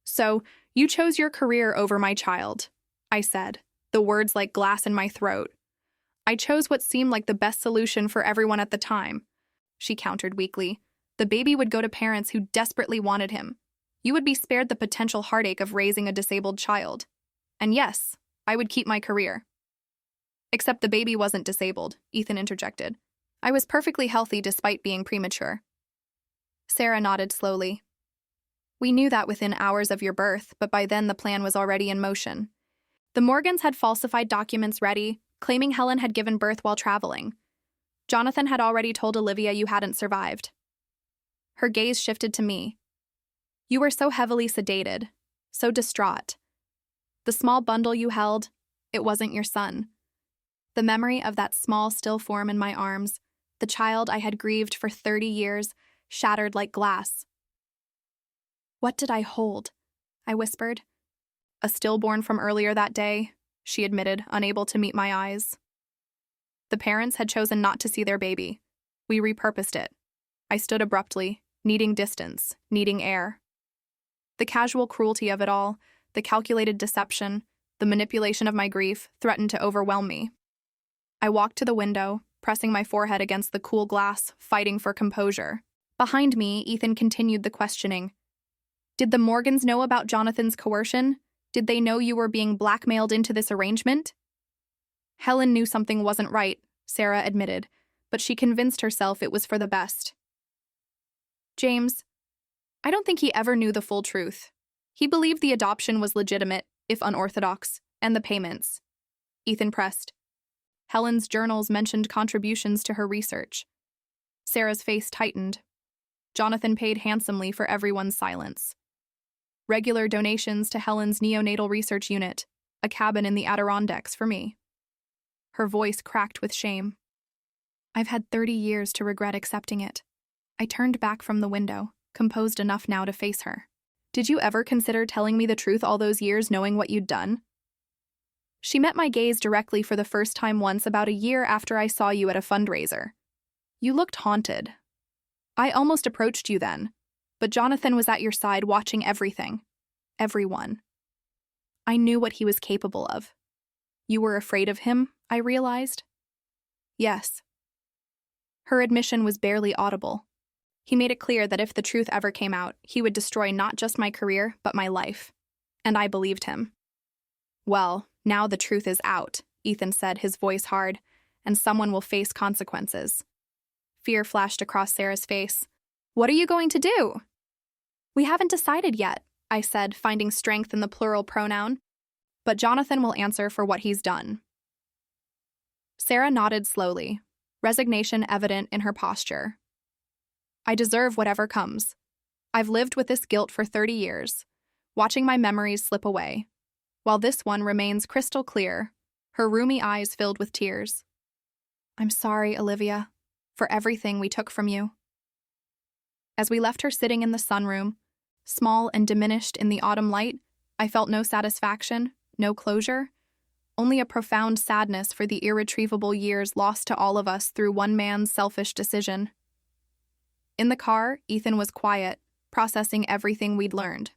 Speaker 1: So, you chose your career over my child, I said, the words like glass in my throat. I chose what seemed like the best solution for everyone at the time, she countered weakly. The baby would go to parents who desperately wanted him. You would be spared the potential heartache of raising a disabled child. And yes, I would keep my career. Except the baby wasn't disabled, Ethan interjected. I was perfectly healthy despite being premature. Sarah nodded slowly. We knew that within hours of your birth, but by then the plan was already in motion. The Morgans had falsified documents ready, claiming Helen had given birth while traveling. Jonathan had already told Olivia you hadn't survived. Her gaze shifted to me. You were so heavily sedated, so distraught. The small bundle you held, it wasn't your son. The memory of that small, still form in my arms, the child I had grieved for 30 years, shattered like glass. What did I hold? I whispered. A stillborn from earlier that day, she admitted, unable to meet my eyes. The parents had chosen not to see their baby. We repurposed it. I stood abruptly, needing distance, needing air. The casual cruelty of it all, the calculated deception, the manipulation of my grief threatened to overwhelm me. I walked to the window, pressing my forehead against the cool glass, fighting for composure. Behind me, Ethan continued the questioning. Did the Morgans know about Jonathan's coercion? Did they know you were being blackmailed into this arrangement? Helen knew something wasn't right, Sarah admitted, but she convinced herself it was for the best. James, I don't think he ever knew the full truth. He believed the adoption was legitimate, if unorthodox, and the payments. Ethan pressed. Helen's journals mentioned contributions to her research. Sarah's face tightened. Jonathan paid handsomely for everyone's silence. Regular donations to Helen's neonatal research unit, a cabin in the Adirondacks for me. Her voice cracked with shame. I've had 30 years to regret accepting it. I turned back from the window, composed enough now to face her. Did you ever consider telling me the truth all those years knowing what you'd done? She met my gaze directly for the first time once about a year after I saw you at a fundraiser. You looked haunted. I almost approached you then, but Jonathan was at your side watching everything. Everyone. I knew what he was capable of. You were afraid of him, I realized. Yes. Her admission was barely audible. He made it clear that if the truth ever came out, he would destroy not just my career, but my life. And I believed him. Well, now the truth is out, Ethan said, his voice hard, and someone will face consequences. Fear flashed across Sarah's face. What are you going to do? We haven't decided yet, I said, finding strength in the plural pronoun. But Jonathan will answer for what he's done. Sarah nodded slowly, resignation evident in her posture. I deserve whatever comes. I've lived with this guilt for 30 years, watching my memories slip away, while this one remains crystal clear, her roomy eyes filled with tears. I'm sorry, Olivia, for everything we took from you. As we left her sitting in the sunroom, small and diminished in the autumn light, I felt no satisfaction, no closure, only a profound sadness for the irretrievable years lost to all of us through one man's selfish decision. In the car, Ethan was quiet, processing everything we'd learned.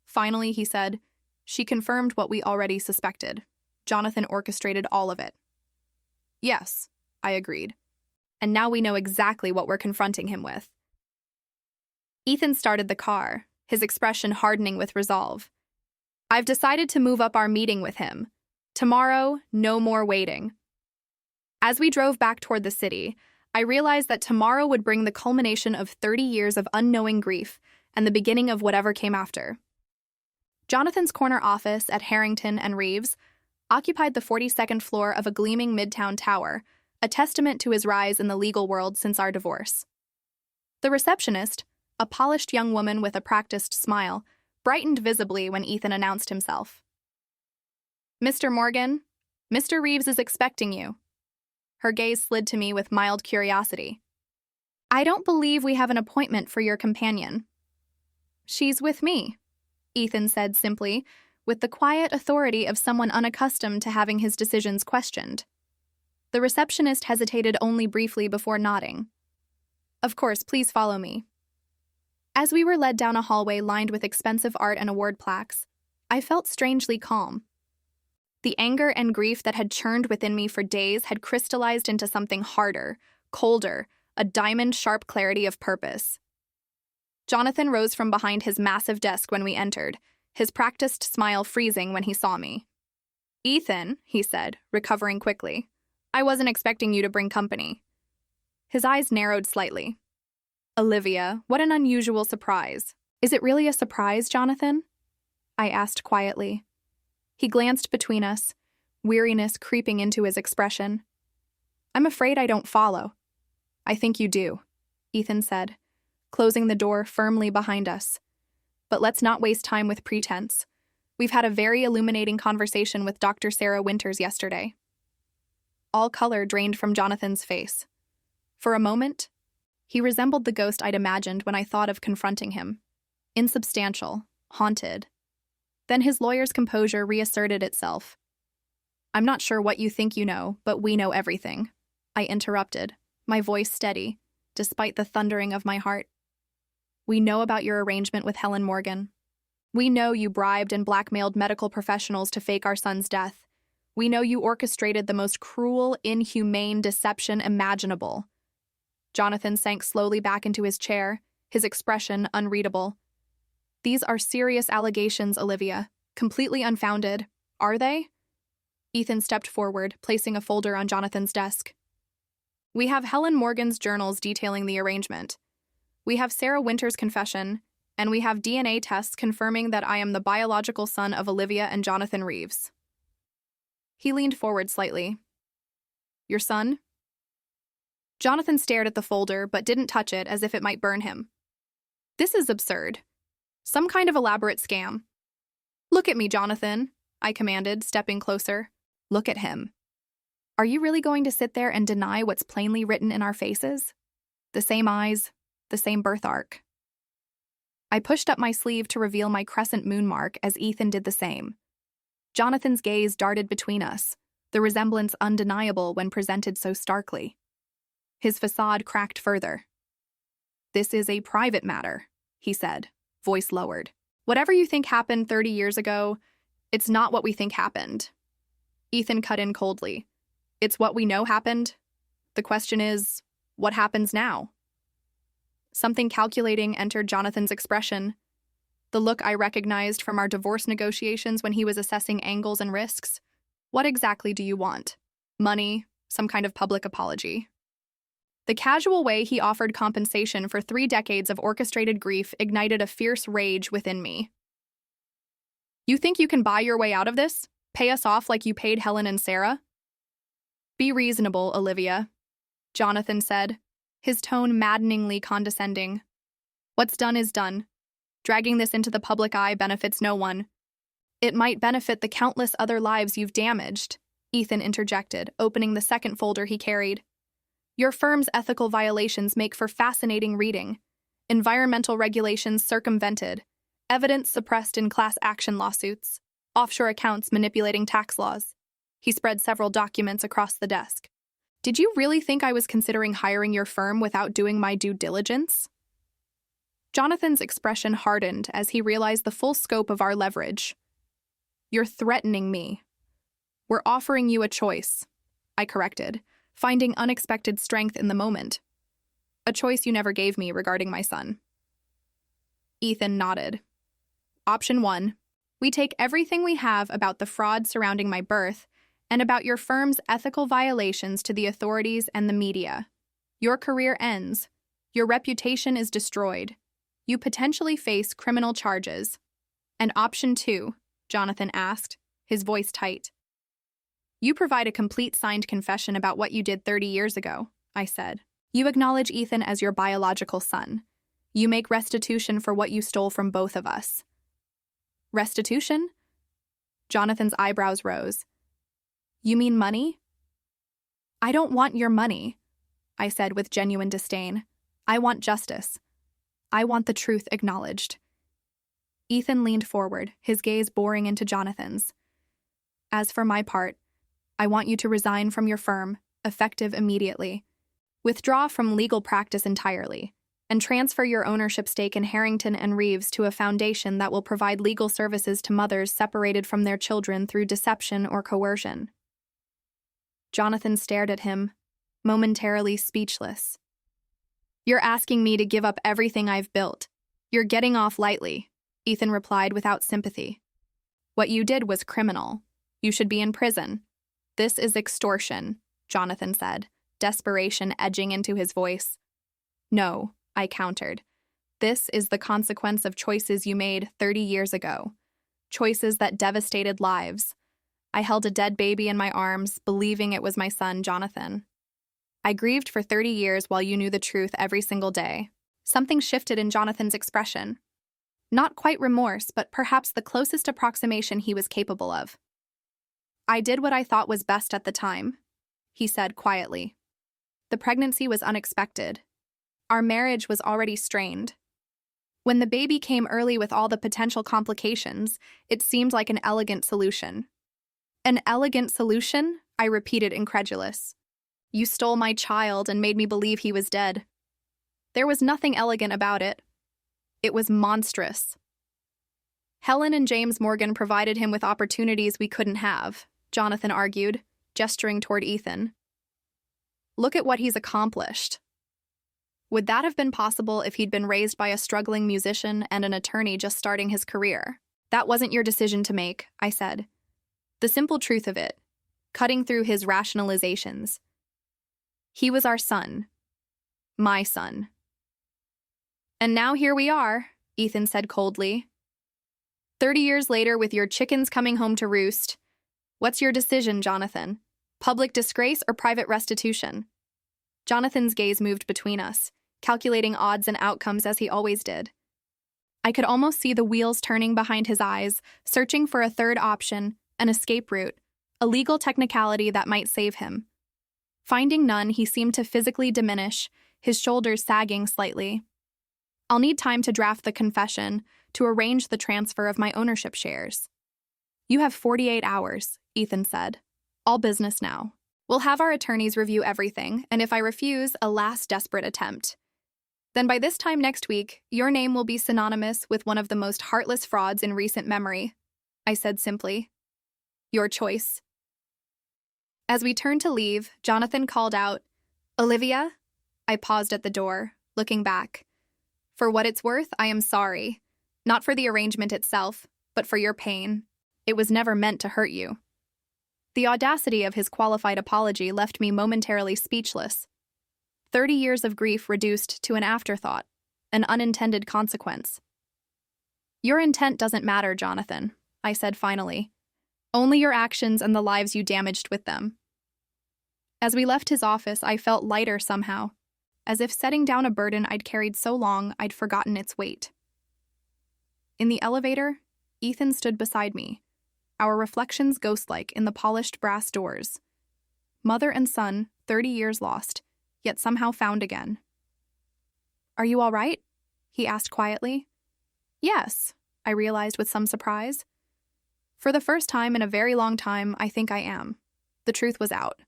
Speaker 1: Finally, he said, "She confirmed what we already suspected. Jonathan orchestrated all of it." "Yes," I agreed. "And now we know exactly what we're confronting him with." Ethan started the car, his expression hardening with resolve. "I've decided to move up our meeting with him. Tomorrow, no more waiting." As we drove back toward the city, I realized that tomorrow would bring the culmination of 30 years of unknowing grief and the beginning of whatever came after. Jonathan's corner office at Harrington and Reeves occupied the 42nd floor of a gleaming midtown tower, a testament to his rise in the legal world since our divorce. The receptionist, a polished young woman with a practiced smile, brightened visibly when Ethan announced himself. "Mr. Morgan, Mr. Reeves is expecting you." Her gaze slid to me with mild curiosity. "I don't believe we have an appointment for your companion." "She's with me," Ethan said simply, with the quiet authority of someone unaccustomed to having his decisions questioned. The receptionist hesitated only briefly before nodding. "Of course, please follow me." As we were led down a hallway lined with expensive art and award plaques, I felt strangely calm. The anger and grief that had churned within me for days had crystallized into something harder, colder, a diamond-sharp clarity of purpose. Jonathan rose from behind his massive desk when we entered, his practiced smile freezing when he saw me. "Ethan," he said, recovering quickly, "I wasn't expecting you to bring company." His eyes narrowed slightly. "Olivia, what an unusual surprise." "Is it really a surprise, Jonathan?" I asked quietly. He glanced between us, weariness creeping into his expression. "I'm afraid I don't follow." "I think you do," Ethan said, closing the door firmly behind us. "But let's not waste time with pretense. We've had a very illuminating conversation with Dr. Sarah Winters yesterday." All color drained from Jonathan's face. For a moment, he resembled the ghost I'd imagined when I thought of confronting him. Insubstantial, haunted. Then his lawyer's composure reasserted itself. "I'm not sure what you think you know, but we know everything," I interrupted, my voice steady, despite the thundering of my heart. "We know about your arrangement with Helen Morgan. We know you bribed and blackmailed medical professionals to fake our son's death. We know you orchestrated the most cruel, inhumane deception imaginable." Jonathan sank slowly back into his chair, his expression unreadable. "These are serious allegations, Olivia. Completely unfounded. Are they?" Ethan stepped forward, placing a folder on Jonathan's desk. "We have Helen Morgan's journals detailing the arrangement. We have Sarah Winters' confession, and we have DNA tests confirming that I am the biological son of Olivia and Jonathan Reeves." He leaned forward slightly. "Your son?" Jonathan stared at the folder but didn't touch it as if it might burn him. "This is absurd. Some kind of elaborate scam." "Look at me, Jonathan," I commanded, stepping closer. "Look at him. Are you really going to sit there and deny what's plainly written in our faces? The same eyes, the same birthmark." I pushed up my sleeve to reveal my crescent moon mark as Ethan did the same. Jonathan's gaze darted between us, the resemblance undeniable when presented so starkly. His facade cracked further. "This is a private matter," he said, voice lowered. "Whatever you think happened 30 years ago, it's not what we think happened." Ethan cut in coldly. "It's what we know happened. The question is, what happens now?" Something calculating entered Jonathan's expression. The look I recognized from our divorce negotiations when he was assessing angles and risks. "What exactly do you want? Money? Some kind of public apology?" The casual way he offered compensation for 3 decades of orchestrated grief ignited a fierce rage within me. "You think you can buy your way out of this? Pay us off like you paid Helen and Sarah?" "Be reasonable, Olivia," Jonathan said, his tone maddeningly condescending. "What's done is done. Dragging this into the public eye benefits no one." "It might benefit the countless other lives you've damaged," Ethan interjected, opening the second folder he carried. "Your firm's ethical violations make for fascinating reading. Environmental regulations circumvented, evidence suppressed in class action lawsuits, offshore accounts manipulating tax laws. He spread several documents across the desk. Did you really think I was considering hiring your firm without doing my due diligence? Jonathan's expression hardened as he realized the full scope of our leverage. You're threatening me. We're offering you a choice, I corrected, finding unexpected strength in the moment. A choice you never gave me regarding my son. Ethan nodded. Option 1. We take everything we have about the fraud surrounding my birth and about your firm's ethical violations to the authorities and the media. Your career ends. Your reputation is destroyed. You potentially face criminal charges. And option 2, Jonathan asked, his voice tight. You provide a complete signed confession about what you did 30 years ago, I said. You acknowledge Ethan as your biological son. You make restitution for what you stole from both of us. Restitution? Jonathan's eyebrows rose. You mean money? I don't want your money, I said with genuine disdain. I want justice. I want the truth acknowledged. Ethan leaned forward, his gaze boring into Jonathan's. As for my part, I want you to resign from your firm, effective immediately. Withdraw from legal practice entirely, and transfer your ownership stake in Harrington and Reeves to a foundation that will provide legal services to mothers separated from their children through deception or coercion. Jonathan stared at him, momentarily speechless. You're asking me to give up everything I've built. You're getting off lightly, Ethan replied without sympathy. What you did was criminal. You should be in prison. This is extortion, Jonathan said, desperation edging into his voice. No, I countered. This is the consequence of choices you made 30 years ago. Choices that devastated lives. I held a dead baby in my arms, believing it was my son, Jonathan. I grieved for 30 years while you knew the truth every single day. Something shifted in Jonathan's expression. Not quite remorse, but perhaps the closest approximation he was capable of. I did what I thought was best at the time, he said quietly. The pregnancy was unexpected. Our marriage was already strained. When the baby came early with all the potential complications, it seemed like an elegant solution. An elegant solution? I repeated, incredulous. You stole my child and made me believe he was dead. There was nothing elegant about it. It was monstrous. Helen and James Morgan provided him with opportunities we couldn't have, Jonathan argued, gesturing toward Ethan. Look at what he's accomplished. Would that have been possible if he'd been raised by a struggling musician and an attorney just starting his career? That wasn't your decision to make, I said. The simple truth of it, cutting through his rationalizations. He was our son. My son. And now here we are, Ethan said coldly. 30 years later with your chickens coming home to roost. What's your decision, Jonathan? Public disgrace or private restitution? Jonathan's gaze moved between us, calculating odds and outcomes as he always did. I could almost see the wheels turning behind his eyes, searching for a third option, an escape route, a legal technicality that might save him. Finding none, he seemed to physically diminish, his shoulders sagging slightly. I'll need time to draft the confession, to arrange the transfer of my ownership shares. You have 48 hours, Ethan said. All business now. We'll have our attorneys review everything, and if I refuse, a last desperate attempt. Then by this time next week, your name will be synonymous with one of the most heartless frauds in recent memory, I said simply. Your choice. As we turned to leave, Jonathan called out, Olivia? I paused at the door, looking back. For what it's worth, I am sorry. Not for the arrangement itself, but for your pain. It was never meant to hurt you. The audacity of his qualified apology left me momentarily speechless. 30 years of grief reduced to an afterthought, an unintended consequence. Your intent doesn't matter, Jonathan, I said finally. Only your actions and the lives you damaged with them. As we left his office, I felt lighter somehow, as if setting down a burden I'd carried so long I'd forgotten its weight. In the elevator, Ethan stood beside me, our reflections ghost-like in the polished brass doors. Mother and son, 30 years lost, yet somehow found again. Are you all right? He asked quietly. Yes, I realized with some surprise. For the first time in a very long time, I think I am. The truth was out.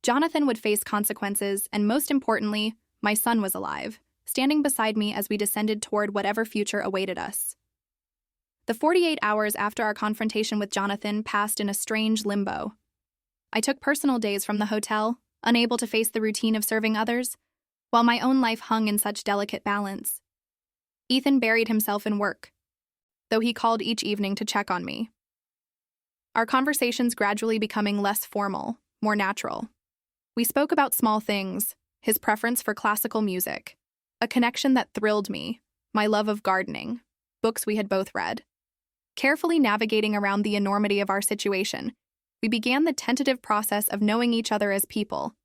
Speaker 1: Jonathan would face consequences, and most importantly, my son was alive, standing beside me as we descended toward whatever future awaited us. The 48 hours after our confrontation with Jonathan passed in a strange limbo. I took personal days from the hotel, unable to face the routine of serving others, while my own life hung in such delicate balance. Ethan buried himself in work, though he called each evening to check on me. Our conversations gradually becoming less formal, more natural. We spoke about small things, his preference for classical music, a connection that thrilled me, my love of gardening, books we had both read. Carefully navigating around the enormity of our situation, we began the tentative process of knowing each other as people,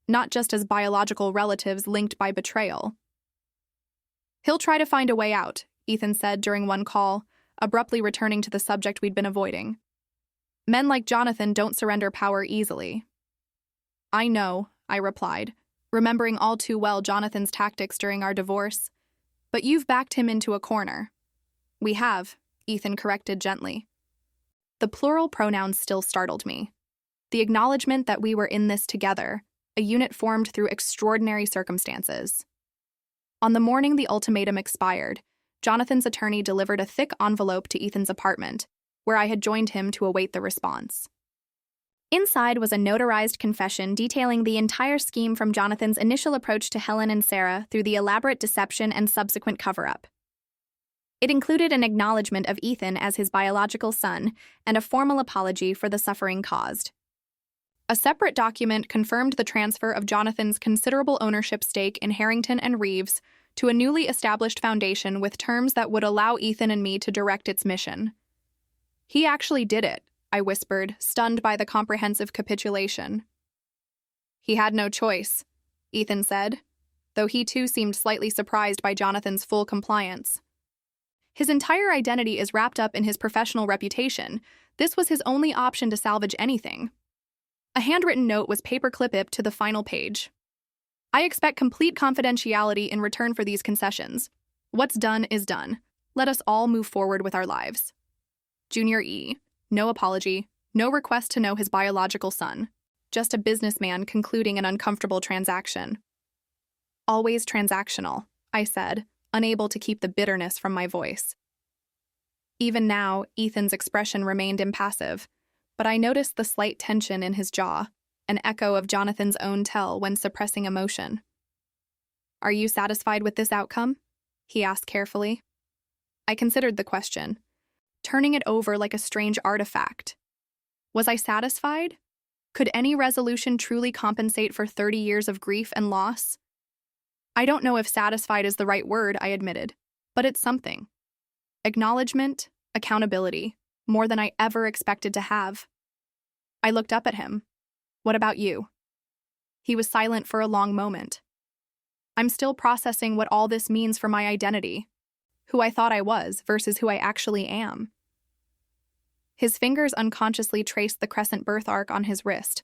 Speaker 1: not just as biological relatives linked by betrayal. "He'll try to find a way out," Ethan said during one call, abruptly returning to the subject we'd been avoiding. "Men like Jonathan don't surrender power easily." "I know," I replied, remembering all too well Jonathan's tactics during our divorce. "But you've backed him into a corner." "We have," Ethan corrected gently. The plural pronouns still startled me. The acknowledgement that we were in this together, a unit formed through extraordinary circumstances. On the morning the ultimatum expired, Jonathan's attorney delivered a thick envelope to Ethan's apartment, where I had joined him to await the response. Inside was a notarized confession detailing the entire scheme from Jonathan's initial approach to Helen and Sarah through the elaborate deception and subsequent cover-up. It included an acknowledgement of Ethan as his biological son and a formal apology for the suffering caused. A separate document confirmed the transfer of Jonathan's considerable ownership stake in Harrington and Reeves to a newly established foundation with terms that would allow Ethan and me to direct its mission. "He actually did it," I whispered, stunned by the comprehensive capitulation. "He had no choice," Ethan said, though he too seemed slightly surprised by Jonathan's full compliance. "His entire identity is wrapped up in his professional reputation. This was his only option to salvage anything." A handwritten note was paperclip-ip to the final page. "I expect complete confidentiality in return for these concessions. What's done is done. Let us all move forward with our lives. Junior E. No apology, no request to know his biological son. Just a businessman concluding an uncomfortable transaction." "Always transactional," I said, unable to keep the bitterness from my voice. Even now, Ethan's expression remained impassive, but I noticed the slight tension in his jaw, an echo of Jonathan's own tell when suppressing emotion. "Are you satisfied with this outcome?" he asked carefully. I considered the question, turning it over like a strange artifact. Was I satisfied? Could any resolution truly compensate for 30 years of grief and loss? "I don't know if satisfied is the right word," I admitted, "but it's something. Acknowledgement, accountability, more than I ever expected to have." I looked up at him. "What about you?" He was silent for a long moment. "I'm still processing what all this means for my identity, who I thought I was versus who I actually am." His fingers unconsciously traced the crescent birthmark on his wrist.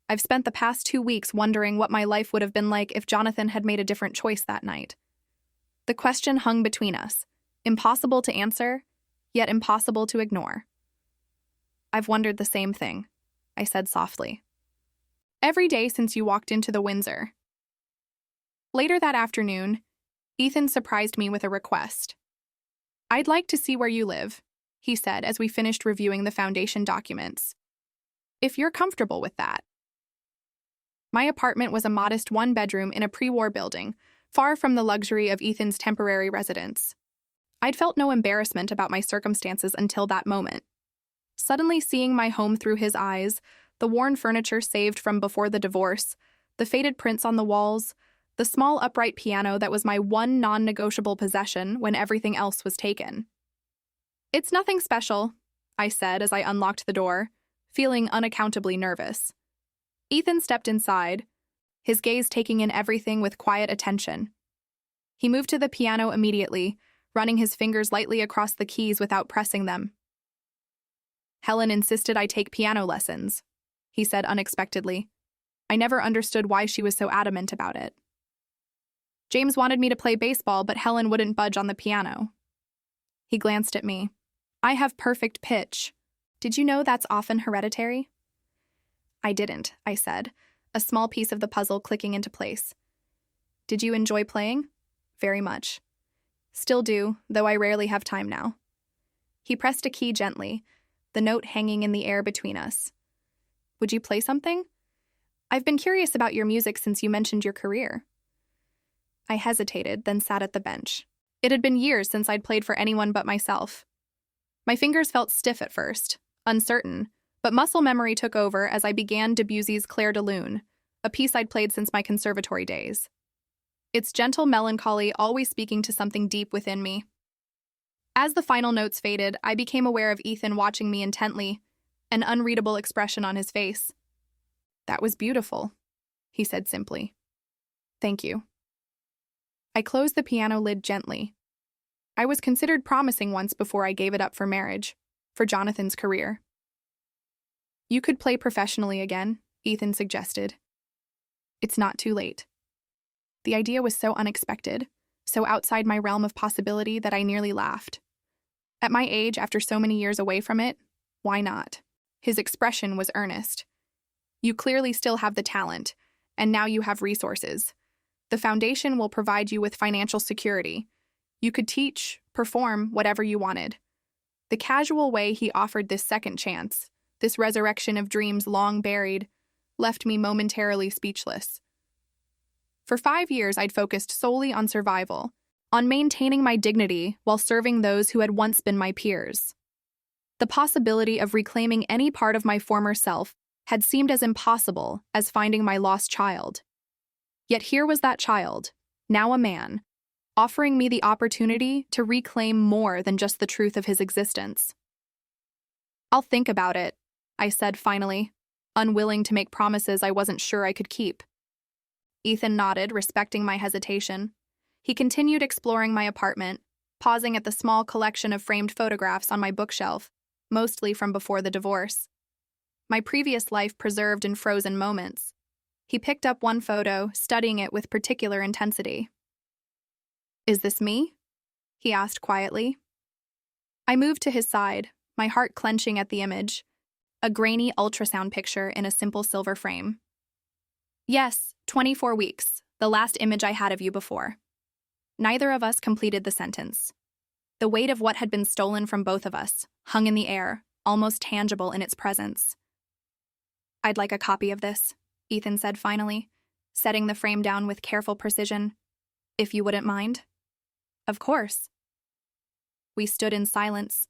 Speaker 1: "I've spent the past 2 weeks wondering what my life would have been like if Jonathan had made a different choice that night." The question hung between us, impossible to answer, yet impossible to ignore. "I've wondered the same thing," I said softly. "Every day since you walked into the Windsor." Later that afternoon, Ethan surprised me with a request. "I'd like to see where you live," he said as we finished reviewing the foundation documents. "If you're comfortable with that." My apartment was a modest one-bedroom in a pre-war building, far from the luxury of Ethan's temporary residence. I'd felt no embarrassment about my circumstances until that moment. Suddenly seeing my home through his eyes, the worn furniture saved from before the divorce, the faded prints on the walls, the small upright piano that was my one non-negotiable possession when everything else was taken. "It's nothing special," I said as I unlocked the door, feeling unaccountably nervous. Ethan stepped inside, his gaze taking in everything with quiet attention. He moved to the piano immediately, running his fingers lightly across the keys without pressing them. "Helen insisted I take piano lessons," he said unexpectedly. I never understood why she was so adamant about it. "James wanted me to play baseball, but Helen wouldn't budge on the piano." He glanced at me. "I have perfect pitch. Did you know that's often hereditary?" I didn't, I said, a small piece of the puzzle clicking into place. Did you enjoy playing? Very much. Still do, though I rarely have time now. He pressed a key gently, the note hanging in the air between us. Would you play something? I've been curious about your music since you mentioned your career. I hesitated, then sat at the bench. It had been years since I'd played for anyone but myself. My fingers felt stiff at first, uncertain, but muscle memory took over as I began Debussy's Clair de Lune, a piece I'd played since my conservatory days. Its gentle melancholy always speaking to something deep within me. As the final notes faded, I became aware of Ethan watching me intently, an unreadable expression on his face. That was beautiful, he said simply. Thank you. I closed the piano lid gently. I was considered promising once before I gave it up for marriage, for Jonathan's career. You could play professionally again, Ethan suggested. It's not too late. The idea was so unexpected, so outside my realm of possibility that I nearly laughed. At my age, after so many years away from it, why not? His expression was earnest. You clearly still have the talent, and now you have resources. The foundation will provide you with financial security. You could teach, perform, whatever you wanted. The casual way he offered this second chance, this resurrection of dreams long buried, left me momentarily speechless. For 5 years, I'd focused solely on survival, on maintaining my dignity while serving those who had once been my peers. The possibility of reclaiming any part of my former self had seemed as impossible as finding my lost child. Yet here was that child, now a man, offering me the opportunity to reclaim more than just the truth of his existence. I'll think about it, I said finally, unwilling to make promises I wasn't sure I could keep. Ethan nodded, respecting my hesitation. He continued exploring my apartment, pausing at the small collection of framed photographs on my bookshelf, mostly from before the divorce. My previous life preserved in frozen moments. He picked up one photo, studying it with particular intensity. Is this me? He asked quietly. I moved to his side, my heart clenching at the image, a grainy ultrasound picture in a simple silver frame. Yes, 24 weeks, the last image I had of you before. Neither of us completed the sentence. The weight of what had been stolen from both of us hung in the air, almost tangible in its presence. I'd like a copy of this, Ethan said finally, setting the frame down with careful precision. If you wouldn't mind. Of course. We stood in silence,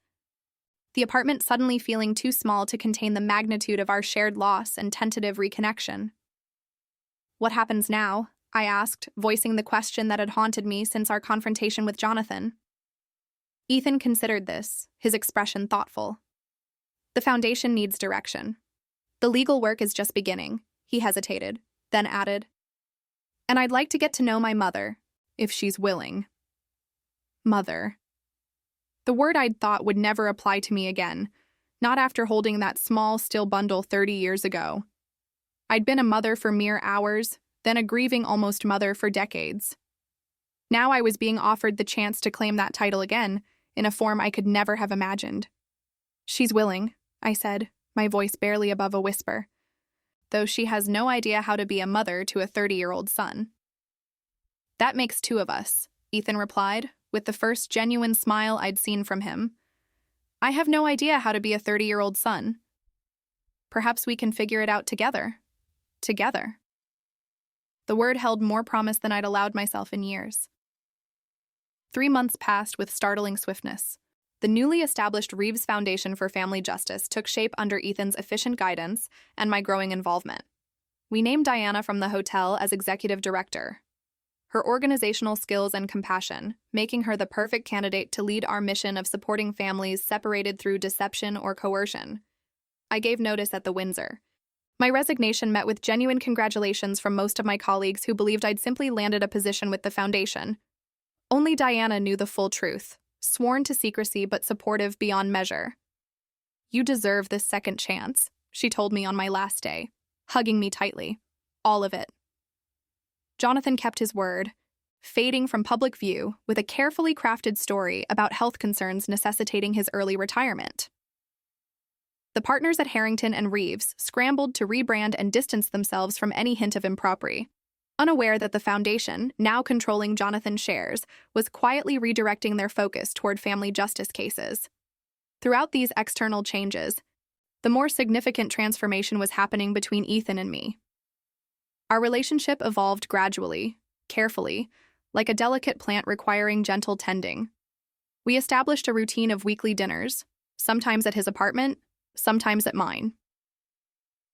Speaker 1: the apartment suddenly feeling too small to contain the magnitude of our shared loss and tentative reconnection. What happens now? I asked, voicing the question that had haunted me since our confrontation with Jonathan. Ethan considered this, his expression thoughtful. The foundation needs direction. The legal work is just beginning, he hesitated, then added. And I'd like to get to know my mother, if she's willing. Mother. The word I'd thought would never apply to me again, not after holding that small, still bundle 30 years ago. I'd been a mother for mere hours, then a grieving almost mother for decades. Now I was being offered the chance to claim that title again, in a form I could never have imagined. She's willing, I said, my voice barely above a whisper, though she has no idea how to be a mother to a 30-year-old son. That makes 2 of us, Ethan replied, with the first genuine smile I'd seen from him. I have no idea how to be a 30-year-old son. Perhaps we can figure it out together. Together. The word held more promise than I'd allowed myself in years. 3 months passed with startling swiftness. The newly established Reeves Foundation for Family Justice took shape under Ethan's efficient guidance and my growing involvement. We named Diana from the hotel as executive director. Her organizational skills and compassion, making her the perfect candidate to lead our mission of supporting families separated through deception or coercion. I gave notice at the Windsor. My resignation met with genuine congratulations from most of my colleagues who believed I'd simply landed a position with the foundation. Only Diana knew the full truth, sworn to secrecy but supportive beyond measure. You deserve this second chance, she told me on my last day, hugging me tightly. All of it. Jonathan kept his word, fading from public view with a carefully crafted story about health concerns necessitating his early retirement. The partners at Harrington and Reeves scrambled to rebrand and distance themselves from any hint of impropriety, unaware that the foundation, now controlling Jonathan's shares, was quietly redirecting their focus toward family justice cases. Throughout these external changes, the more significant transformation was happening between Ethan and me. Our relationship evolved gradually, carefully, like a delicate plant requiring gentle tending. We established a routine of weekly dinners, sometimes at his apartment, sometimes at mine.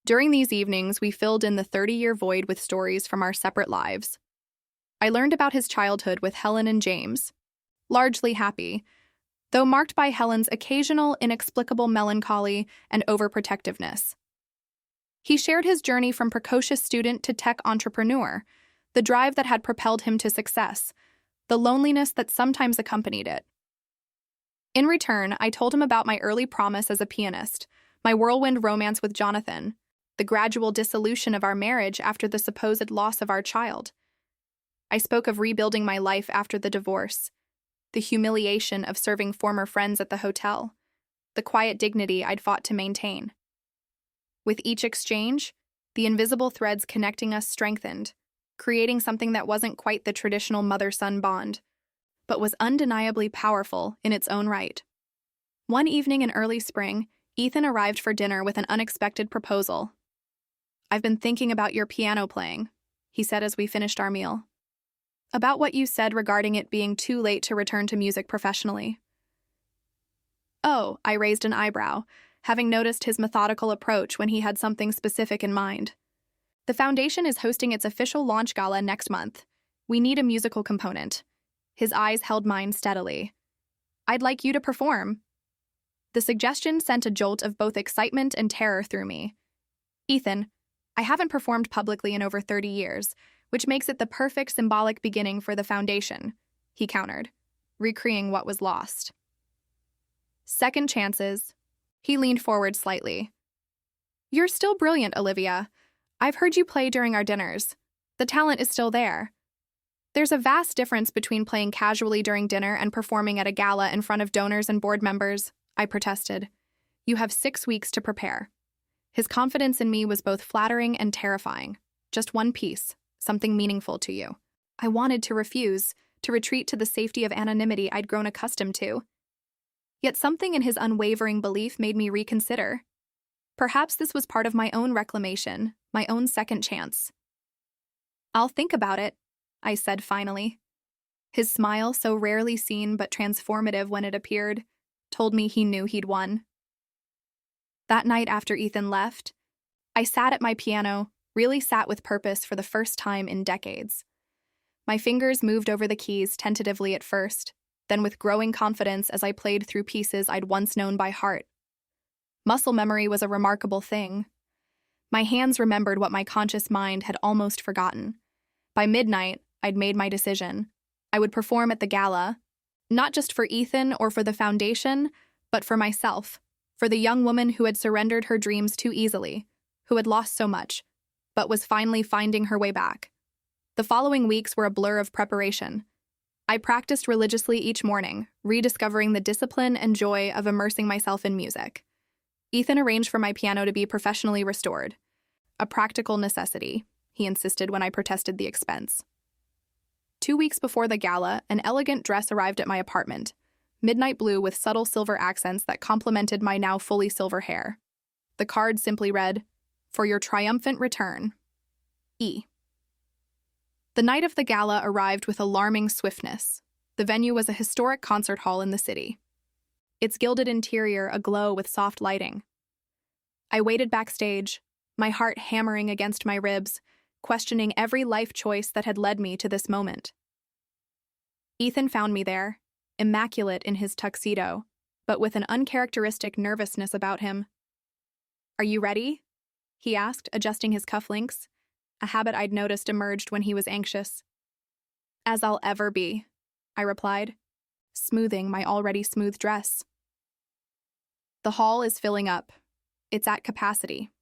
Speaker 1: During these evenings, we filled in the 30-year void with stories from our separate lives. I learned about his childhood with Helen and James, largely happy, though marked by Helen's occasional inexplicable melancholy and overprotectiveness. He shared his journey from precocious student to tech entrepreneur, the drive that had propelled him to success, the loneliness that sometimes accompanied it. In return, I told him about my early promise as a pianist, my whirlwind romance with Jonathan, the gradual dissolution of our marriage after the supposed loss of our child. I spoke of rebuilding my life after the divorce, the humiliation of serving former friends at the hotel, the quiet dignity I'd fought to maintain. With each exchange, the invisible threads connecting us strengthened, creating something that wasn't quite the traditional mother-son bond, but was undeniably powerful in its own right. One evening in early spring, Ethan arrived for dinner with an unexpected proposal. "I've been thinking about your piano playing," he said as we finished our meal. "About what you said regarding it being too late to return to music professionally." "Oh," I raised an eyebrow, having noticed his methodical approach when he had something specific in mind. "The foundation is hosting its official launch gala next month. We need a musical component." His eyes held mine steadily. "I'd like you to perform." The suggestion sent a jolt of both excitement and terror through me. "Ethan, I haven't performed publicly in over 30 years, which makes it the perfect symbolic beginning for the foundation," he countered, recreating what was lost. "Second chances." He leaned forward slightly. "You're still brilliant, Olivia. I've heard you play during our dinners. The talent is still there. There's a vast difference between playing casually during dinner and performing at a gala in front of donors and board members," I protested. "You have 6 weeks to prepare." His confidence in me was both flattering and terrifying. Just one piece, something meaningful to you. I wanted to refuse, to retreat to the safety of anonymity I'd grown accustomed to. Yet something in his unwavering belief made me reconsider. Perhaps this was part of my own reclamation, my own second chance. "I'll think about it," I said finally. His smile, so rarely seen but transformative when it appeared, told me he knew he'd won. That night after Ethan left, I sat at my piano, really sat with purpose for the first time in decades. My fingers moved over the keys tentatively at first, then with growing confidence as I played through pieces I'd once known by heart. Muscle memory was a remarkable thing. My hands remembered what my conscious mind had almost forgotten. By midnight, I'd made my decision. I would perform at the gala, not just for Ethan or for the foundation, but for myself, for the young woman who had surrendered her dreams too easily, who had lost so much, but was finally finding her way back. The following weeks were a blur of preparation. I practiced religiously each morning, rediscovering the discipline and joy of immersing myself in music. Ethan arranged for my piano to be professionally restored. A practical necessity, he insisted when I protested the expense. 2 weeks before the gala, an elegant dress arrived at my apartment, midnight blue with subtle silver accents that complemented my now fully silver hair. The card simply read, "For your triumphant return, E." The night of the gala arrived with alarming swiftness. The venue was a historic concert hall in the city, its gilded interior aglow with soft lighting. I waited backstage, my heart hammering against my ribs, questioning every life choice that had led me to this moment. Ethan found me there, immaculate in his tuxedo, but with an uncharacteristic nervousness about him. "Are you ready?" he asked, adjusting his cufflinks, a habit I'd noticed emerged when he was anxious. "As I'll ever be," I replied, smoothing my already smooth dress. "The hall is filling up. It's at capacity.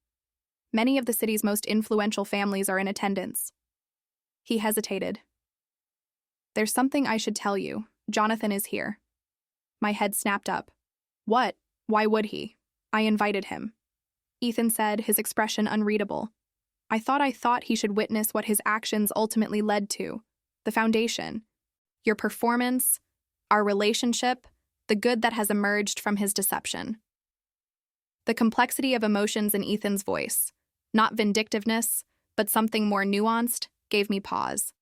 Speaker 1: Many of the city's most influential families are in attendance." He hesitated. "There's something I should tell you. Jonathan is here." My head snapped up. "What? Why would he?" I invited him. Ethan said, his expression unreadable. I thought he should witness what his actions ultimately led to. The foundation. Your performance. Our relationship. The good that has emerged from his deception. The complexity of emotions in Ethan's voice, not vindictiveness, but something more nuanced, gave me pause.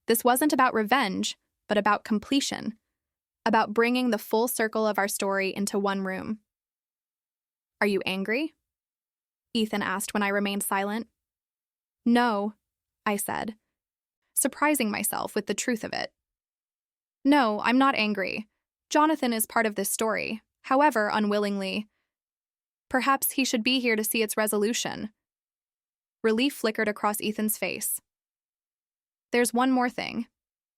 Speaker 1: This wasn't about revenge, but about completion, about bringing the full circle of our story into one room. Are you angry? Ethan asked when I remained silent. No, I said, surprising myself with the truth of it. No, I'm not angry. Jonathan is part of this story, however unwillingly. Perhaps he should be here to see its resolution. Relief flickered across Ethan's face. There's one more thing.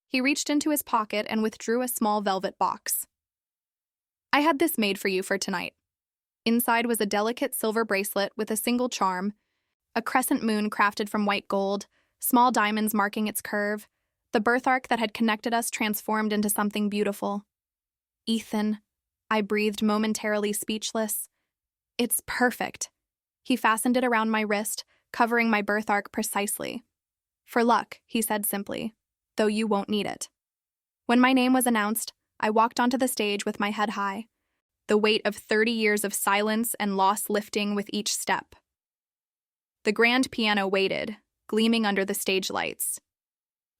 Speaker 1: He reached into his pocket and withdrew a small velvet box. I had this made for you for tonight. Inside was a delicate silver bracelet with a single charm, a crescent moon crafted from white gold, small diamonds marking its curve, the birthmark that had connected us transformed into something beautiful. Ethan, I breathed, momentarily speechless. It's perfect. He fastened it around my wrist, covering my birthmark precisely. For luck, he said simply, though you won't need it. When my name was announced, I walked onto the stage with my head high, the weight of 30 years of silence and loss lifting with each step. The grand piano waited, gleaming under the stage lights.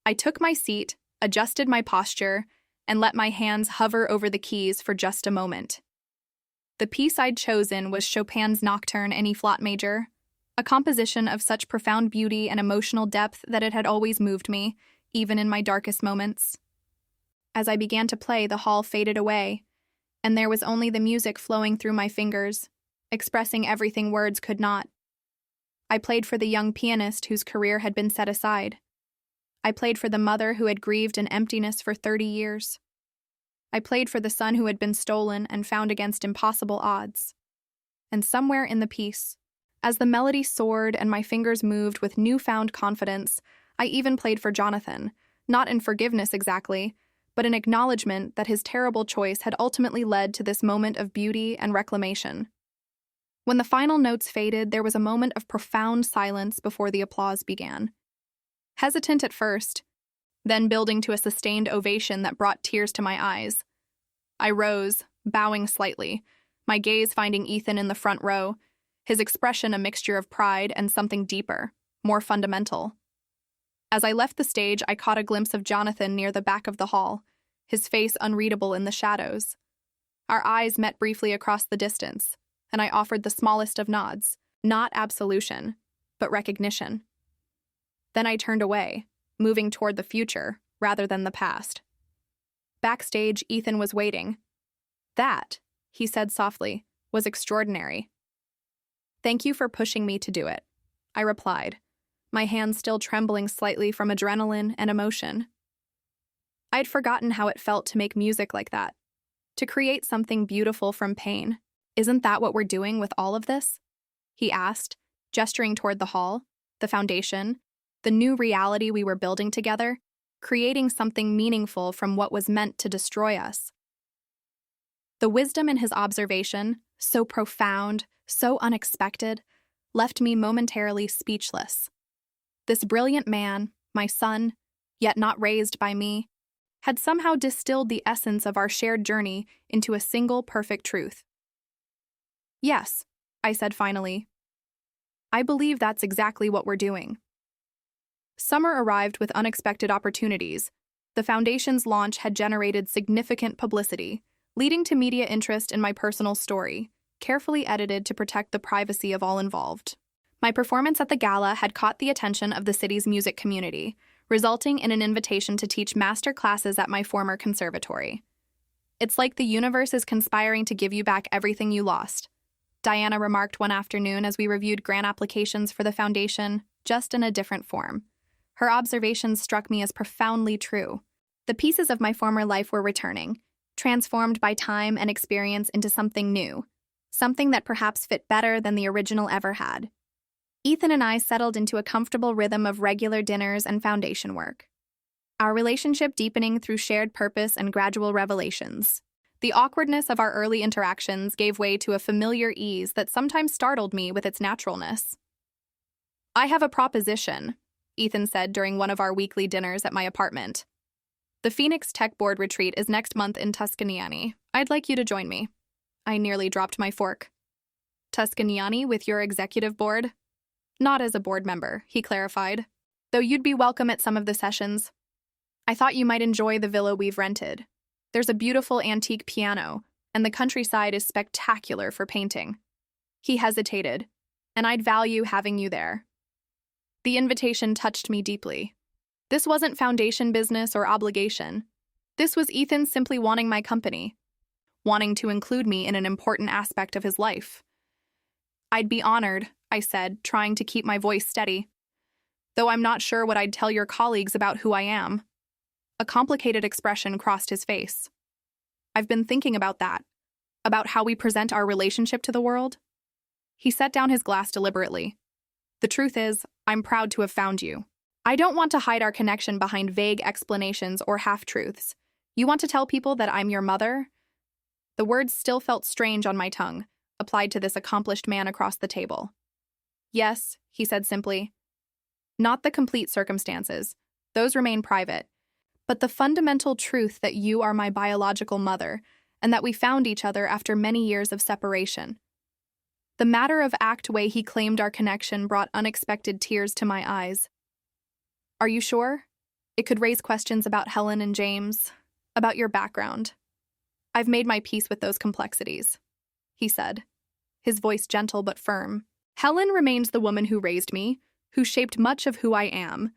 Speaker 1: I took my seat, adjusted my posture, and let my hands hover over the keys for just a moment. The piece I'd chosen was Chopin's Nocturne in E-flat major, a composition of such profound beauty and emotional depth that it had always moved me, even in my darkest moments. As I began to play, the hall faded away, and there was only the music flowing through my fingers, expressing everything words could not. I played for the young pianist whose career had been set aside. I played for the mother who had grieved an emptiness for 30 years. I played for the son who had been stolen and found against impossible odds. And somewhere in the piece, as the melody soared and my fingers moved with newfound confidence, I even played for Jonathan, not in forgiveness exactly, but in acknowledgement that his terrible choice had ultimately led to this moment of beauty and reclamation. When the final notes faded, there was a moment of profound silence before the applause began. Hesitant at first, then building to a sustained ovation that brought tears to my eyes. I rose, bowing slightly, my gaze finding Ethan in the front row, his expression a mixture of pride and something deeper, more fundamental. As I left the stage, I caught a glimpse of Jonathan near the back of the hall, his face unreadable in the shadows. Our eyes met briefly across the distance, and I offered the smallest of nods, not absolution, but recognition. Then I turned away, moving toward the future rather than the past. Backstage, Ethan was waiting. That, he said softly, was extraordinary. Thank you for pushing me to do it, I replied, my hands still trembling slightly from adrenaline and emotion. I'd forgotten how it felt to make music like that, to create something beautiful from pain. Isn't that what we're doing with all of this? He asked, gesturing toward the hall, the foundation, the new reality we were building together, creating something meaningful from what was meant to destroy us. The wisdom in his observation, so profound, so unexpected, left me momentarily speechless. This brilliant man, my son, yet not raised by me, had somehow distilled the essence of our shared journey into a single perfect truth. Yes, I said finally. I believe that's exactly what we're doing. Summer arrived with unexpected opportunities. The foundation's launch had generated significant publicity, leading to media interest in my personal story, carefully edited to protect the privacy of all involved. My performance at the gala had caught the attention of the city's music community, resulting in an invitation to teach master classes at my former conservatory. It's like the universe is conspiring to give you back everything you lost, Diana remarked one afternoon as we reviewed grant applications for the foundation, just in a different form. Her observations struck me as profoundly true. The pieces of my former life were returning, transformed by time and experience into something new, something that perhaps fit better than the original ever had. Ethan and I settled into a comfortable rhythm of regular dinners and foundation work, our relationship deepening through shared purpose and gradual revelations. The awkwardness of our early interactions gave way to a familiar ease that sometimes startled me with its naturalness. "I have a proposition," Ethan said during one of our weekly dinners at my apartment. "The Phoenix Tech Board retreat is next month in Tuscany. I'd like you to join me." I nearly dropped my fork. "Tuscany with your executive board?" "Not as a board member," he clarified, "though you'd be welcome at some of the sessions. I thought you might enjoy the villa we've rented. There's a beautiful antique piano, and the countryside is spectacular for painting." He hesitated, "and I'd value having you there." The invitation touched me deeply. This wasn't foundation business or obligation. This was Ethan simply wanting my company, wanting to include me in an important aspect of his life. "I'd be honored," I said, trying to keep my voice steady. "Though I'm not sure what I'd tell your colleagues about who I am." A complicated expression crossed his face. "I've been thinking about that, about how we present our relationship to the world." He set down his glass deliberately. "The truth is, I'm proud to have found you. I don't want to hide our connection behind vague explanations or half-truths. You want to tell people that I'm your mother?" The words still felt strange on my tongue, applied to this accomplished man across the table. "Yes," he said simply. "Not the complete circumstances. Those remain private. But the fundamental truth that you are my biological mother, and that we found each other after many years of separation." The matter-of-fact way he claimed our connection brought unexpected tears to my eyes. "Are you sure? It could raise questions about Helen and James, about your background." "I've made my peace with those complexities," he said, his voice gentle but firm. "Helen remains the woman who raised me, who shaped much of who I am.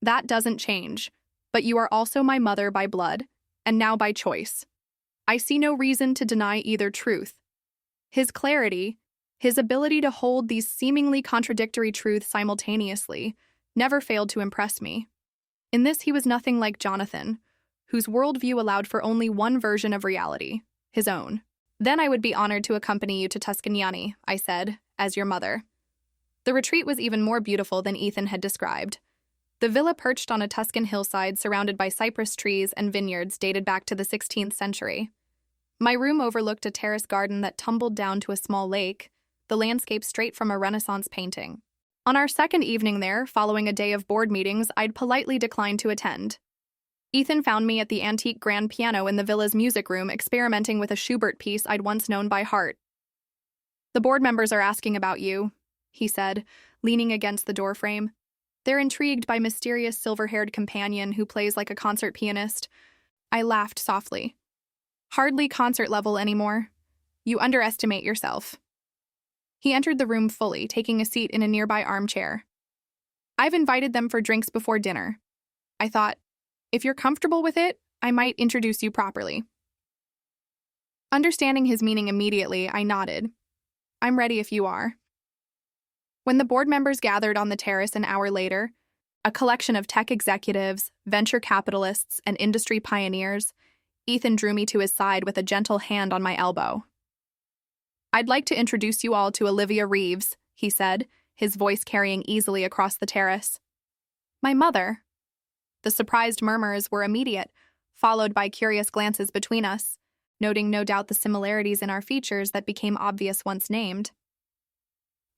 Speaker 1: That doesn't change. But you are also my mother by blood, and now by choice. I see no reason to deny either truth." His clarity, his ability to hold these seemingly contradictory truths simultaneously, never failed to impress me. In this he was nothing like Jonathan, whose worldview allowed for only one version of reality, his own. "Then I would be honored to accompany you to Tuscany," I said, "as your mother." The retreat was even more beautiful than Ethan had described. The villa perched on a Tuscan hillside surrounded by cypress trees and vineyards dated back to the 16th century. My room overlooked a terrace garden that tumbled down to a small lake, the landscape straight from a Renaissance painting. On our second evening there, following a day of board meetings, I'd politely declined to attend. Ethan found me at the antique grand piano in the villa's music room, experimenting with a Schubert piece I'd once known by heart. "The board members are asking about you," he said, leaning against the doorframe. "They're intrigued by mysterious silver-haired companion who plays like a concert pianist." I laughed softly. "Hardly concert level anymore. You underestimate yourself." He entered the room fully, taking a seat in a nearby armchair. "I've invited them for drinks before dinner. I thought, if you're comfortable with it, I might introduce you properly." Understanding his meaning immediately, I nodded. "I'm ready if you are." When the board members gathered on the terrace an hour later, a collection of tech executives, venture capitalists, and industry pioneers, Ethan drew me to his side with a gentle hand on my elbow. "I'd like to introduce you all to Olivia Reeves," he said, his voice carrying easily across the terrace. "My mother." The surprised murmurs were immediate, followed by curious glances between us, noting no doubt the similarities in our features that became obvious once named.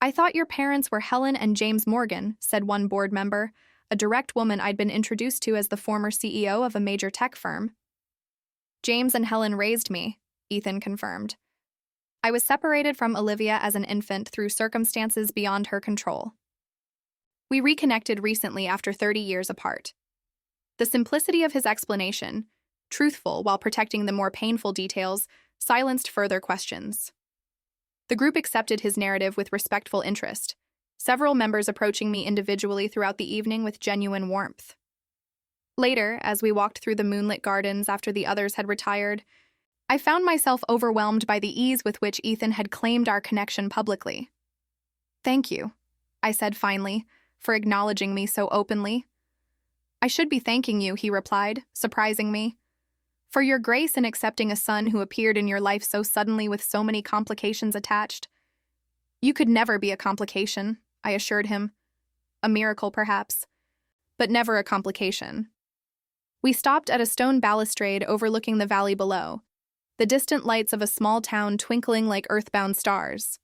Speaker 1: "I thought your parents were Helen and James Morgan," said one board member, a direct woman I'd been introduced to as the former CEO of a major tech firm. "James and Helen raised me," Ethan confirmed. "I was separated from Olivia as an infant through circumstances beyond her control. We reconnected recently after 30 years apart." The simplicity of his explanation, truthful while protecting the more painful details, silenced further questions. The group accepted his narrative with respectful interest, several members approaching me individually throughout the evening with genuine warmth. Later, as we walked through the moonlit gardens after the others had retired, I found myself overwhelmed by the ease with which Ethan had claimed our connection publicly. "Thank you," I said finally, "for acknowledging me so openly." "I should be thanking you," he replied, surprising me, "for your grace in accepting a son who appeared in your life so suddenly with so many complications attached." "You could never be a complication," I assured him. "A miracle, perhaps, but never a complication." We stopped at a stone balustrade overlooking the valley below. the distant lights of a small town twinkling like earthbound stars.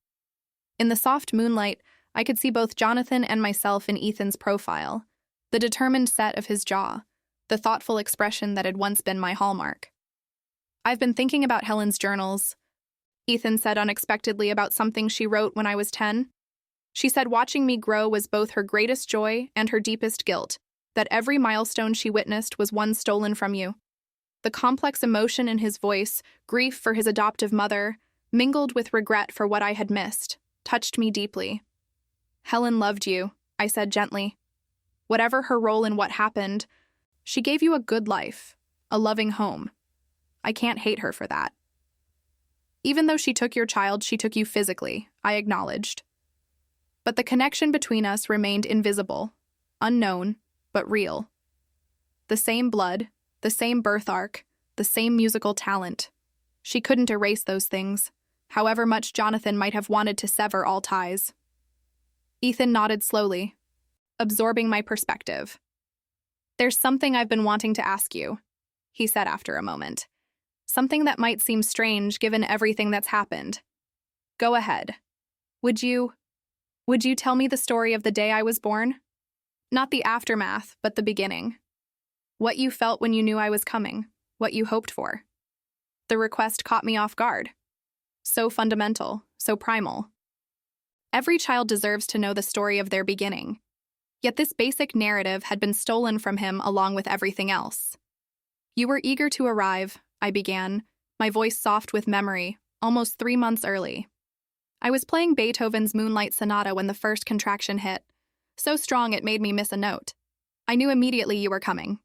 Speaker 1: In the soft moonlight, I could see both Jonathan and myself in Ethan's profile, the determined set of his jaw, the thoughtful expression that had once been my hallmark. "I've been thinking about Helen's journals," Ethan said unexpectedly about something she wrote when I was 10. She said watching me grow was both her greatest joy and her deepest guilt, that every milestone she witnessed was one stolen from you. The complex emotion in his voice, grief for his adoptive mother, mingled with regret for what I had missed, touched me deeply. "Helen loved you," I said gently. "Whatever her role in what happened, she gave you a good life, a loving home. I can't hate her for that. Even though she took your child, she took you physically," I acknowledged. But the connection between us remained invisible, unknown, but real. The same blood, the same birth arc, the same musical talent. She couldn't erase those things, however much Jonathan might have wanted to sever all ties. Ethan nodded slowly, absorbing my perspective. "There's something I've been wanting to ask you," he said after a moment. "Something that might seem strange given everything that's happened. Go ahead. Would you tell me the story of the day I was born? Not the aftermath, but the beginning. What you felt when you knew I was coming, what you hoped for." The request caught me off guard. So fundamental, so primal. Every child deserves to know the story of their beginning. Yet this basic narrative had been stolen from him along with everything else. "You were eager to arrive," I began, my voice soft with memory, almost 3 months early. "I was playing Beethoven's Moonlight Sonata when the first contraction hit, so strong it made me miss a note. I knew immediately you were coming,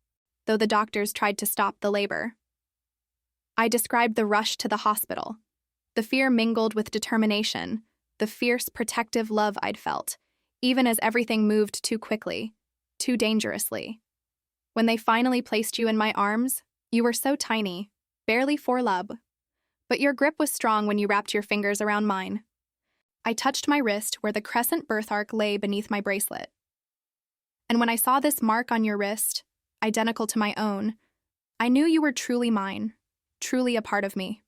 Speaker 1: though the doctors tried to stop the labor." I described the rush to the hospital, the fear mingled with determination, the fierce protective love I'd felt, even as everything moved too quickly, too dangerously. When they finally placed you in my arms, you were so tiny, barely 4 lub, but your grip was strong when you wrapped your fingers around mine. I touched my wrist where the crescent birthmark lay beneath my bracelet. And when I saw this mark on your wrist, identical to my own, I knew you were truly mine, truly a part of me.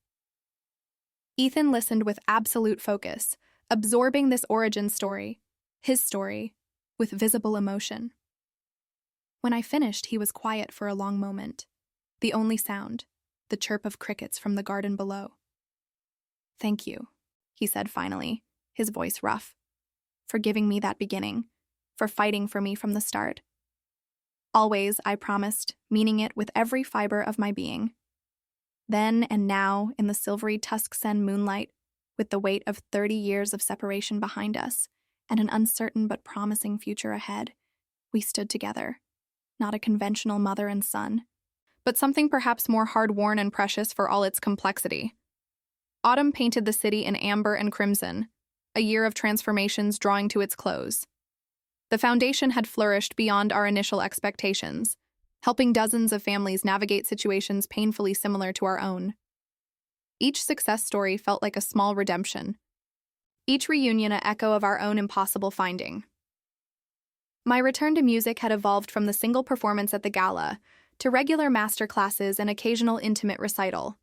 Speaker 1: Ethan listened with absolute focus, absorbing this origin story, his story, with visible emotion. When I finished, he was quiet for a long moment, the only sound, the chirp of crickets from the garden below. "Thank you," he said finally, his voice rough, "for giving me that beginning, for fighting for me from the start." "Always," I promised, meaning it with every fiber of my being. Then and now, in the silvery Tuscsan moonlight, with the weight of 30 years of separation behind us, and an uncertain but promising future ahead, we stood together, not a conventional mother and son, but something perhaps more hard-worn and precious for all its complexity. Autumn painted the city in amber and crimson, a year of transformations drawing to its close. The foundation had flourished beyond our initial expectations, helping dozens of families navigate situations painfully similar to our own. Each success story felt like a small redemption, each reunion an echo of our own impossible finding. My return to music had evolved from the single performance at the gala to regular master classes and occasional intimate recital.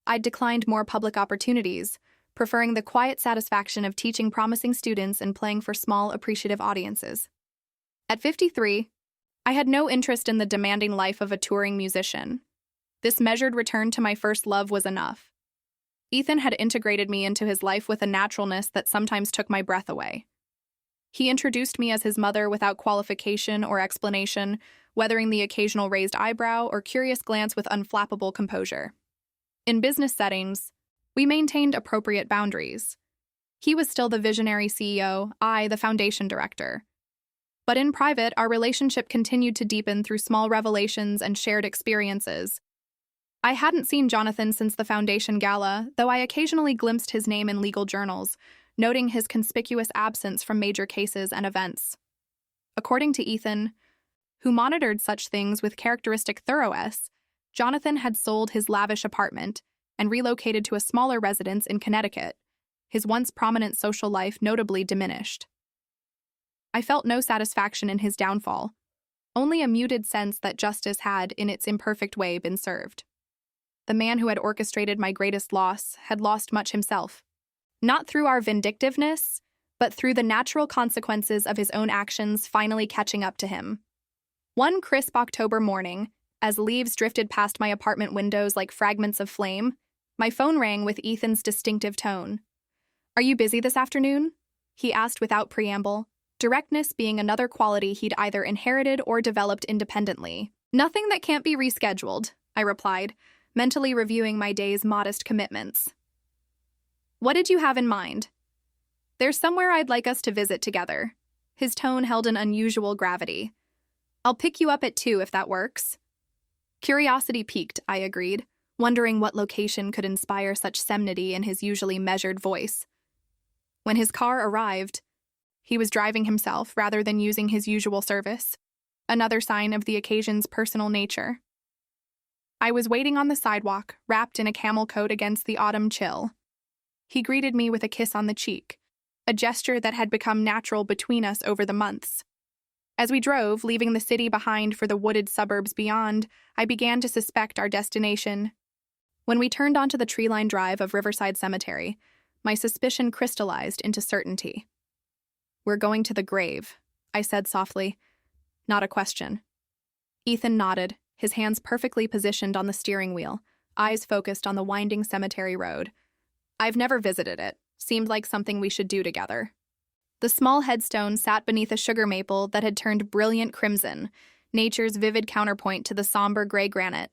Speaker 1: I'd declined more public opportunities, preferring the quiet satisfaction of teaching promising students and playing for small, appreciative audiences. At 53, I had no interest in the demanding life of a touring musician. This measured return to my first love was enough. Ethan had integrated me into his life with a naturalness that sometimes took my breath away. He introduced me as his mother without qualification or explanation, weathering the occasional raised eyebrow or curious glance with unflappable composure. In business settings, we maintained appropriate boundaries. He was still the visionary CEO, I the foundation director. But in private, our relationship continued to deepen through small revelations and shared experiences. I hadn't seen Jonathan since the foundation gala, though I occasionally glimpsed his name in legal journals, noting his conspicuous absence from major cases and events. According to Ethan, who monitored such things with characteristic thoroughness, Jonathan had sold his lavish apartment and relocated to a smaller residence in Connecticut, his once prominent social life notably diminished. I felt no satisfaction in his downfall, only a muted sense that justice had, in its imperfect way, been served. The man who had orchestrated my greatest loss had lost much himself. Not through our vindictiveness, but through the natural consequences of his own actions finally catching up to him. One crisp October morning, as leaves drifted past my apartment windows like fragments of flame, my phone rang with Ethan's distinctive tone. "Are you busy this afternoon?" he asked without preamble, directness being another quality he'd either inherited or developed independently. "Nothing that can't be rescheduled," I replied, mentally reviewing my day's modest commitments. "What did you have in mind?" "There's somewhere I'd like us to visit together." His tone held an unusual gravity. "I'll pick you up at 2 if that works." Curiosity piqued, I agreed, wondering what location could inspire such solemnity in his usually measured voice. When his car arrived, he was driving himself rather than using his usual service, another sign of the occasion's personal nature. I was waiting on the sidewalk, wrapped in a camel coat against the autumn chill. He greeted me with a kiss on the cheek, a gesture that had become natural between us over the months. As we drove, leaving the city behind for the wooded suburbs beyond, I began to suspect our destination. When we turned onto the tree-lined drive of Riverside Cemetery, my suspicion crystallized into certainty. "We're going to the grave," I said softly. Not a question. Ethan nodded, his hands perfectly positioned on the steering wheel, eyes focused on the winding cemetery road. "I've never visited it. Seemed like something we should do together." The small headstone sat beneath a sugar maple that had turned brilliant crimson, nature's vivid counterpoint to the somber gray granite.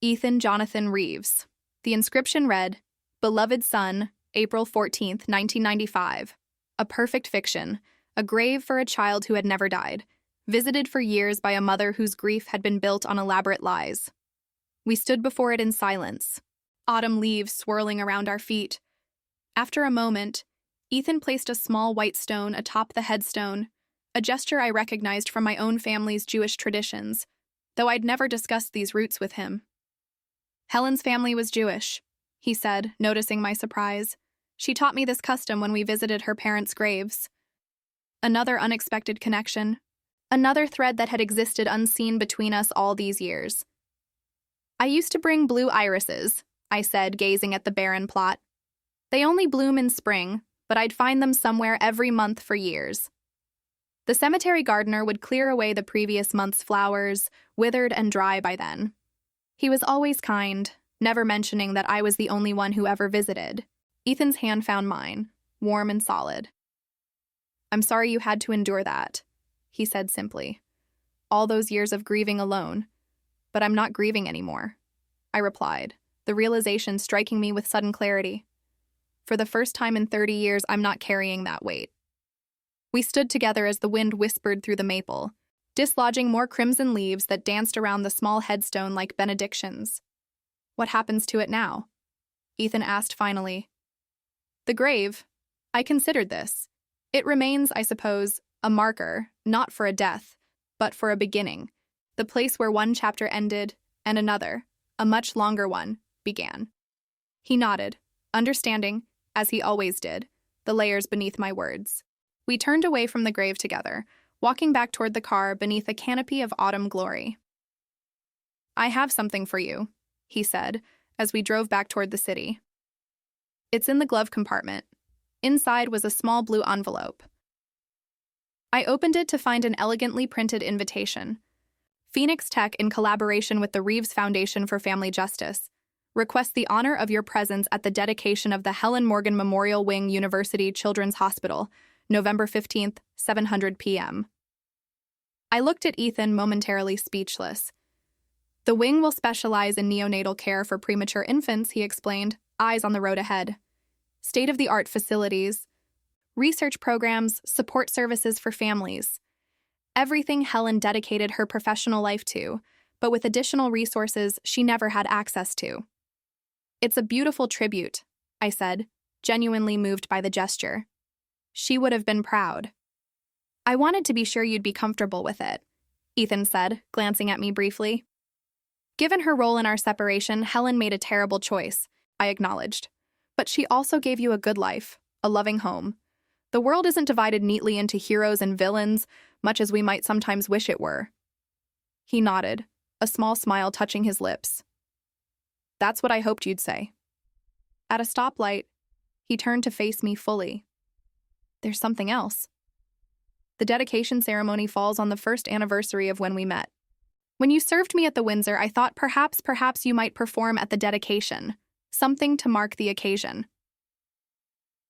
Speaker 1: Ethan Jonathan Reeves. The inscription read, "Beloved son, April 14th, 1995. A perfect fiction, a grave for a child who had never died, visited for years by a mother whose grief had been built on elaborate lies." We stood before it in silence, autumn leaves swirling around our feet. After a moment, Ethan placed a small white stone atop the headstone, a gesture I recognized from my own family's Jewish traditions, though I'd never discussed these roots with him. "Helen's family was Jewish," he said, noticing my surprise. "She taught me this custom when we visited her parents' graves." Another unexpected connection, another thread that had existed unseen between us all these years. "I used to bring blue irises," I said, gazing at the barren plot. "They only bloom in spring, but I'd find them somewhere every month for years." The cemetery gardener would clear away the previous month's flowers, withered and dry by then. He was always kind, never mentioning that I was the only one who ever visited. Ethan's hand found mine, warm and solid. "I'm sorry you had to endure that," he said simply. "All those years of grieving alone. But I'm not grieving anymore," I replied, the realization striking me with sudden clarity. For the first time in 30 years, I'm not carrying that weight. We stood together as the wind whispered through the maple, dislodging more crimson leaves that danced around the small headstone like benedictions. "What happens to it now?" Ethan asked finally. "The grave. I considered this. It remains, I suppose, a marker, not for a death, but for a beginning, the place where one chapter ended and another, a much longer one, began." He nodded, understanding, as he always did, the layers beneath my words. We turned away from the grave together, walking back toward the car beneath a canopy of autumn glory. "I have something for you," he said, as we drove back toward the city. "It's in the glove compartment." Inside was a small blue envelope. I opened it to find an elegantly printed invitation. "Phoenix Tech, in collaboration with the Reeves Foundation for Family Justice, request the honor of your presence at the dedication of the Helen Morgan Memorial Wing University Children's Hospital, November 15th, 7:00 p.m. I looked at Ethan, momentarily speechless. "The wing will specialize in neonatal care for premature infants," he explained, eyes on the road ahead. "State-of-the-art facilities, research programs, support services for families. Everything Helen dedicated her professional life to, but with additional resources she never had access to." "It's a beautiful tribute," I said, genuinely moved by the gesture. "She would have been proud." "I wanted to be sure you'd be comfortable with it," Ethan said, glancing at me briefly. "Given her role in our separation, Helen made a terrible choice," I acknowledged. "But she also gave you a good life, a loving home. The world isn't divided neatly into heroes and villains, much as we might sometimes wish it were." He nodded, a small smile touching his lips. That's what I hoped you'd say. At a stoplight, he turned to face me fully. There's something else. The dedication ceremony falls on the first anniversary of when we met. When you served me at the Windsor, I thought perhaps you might perform at the dedication, something to mark the occasion.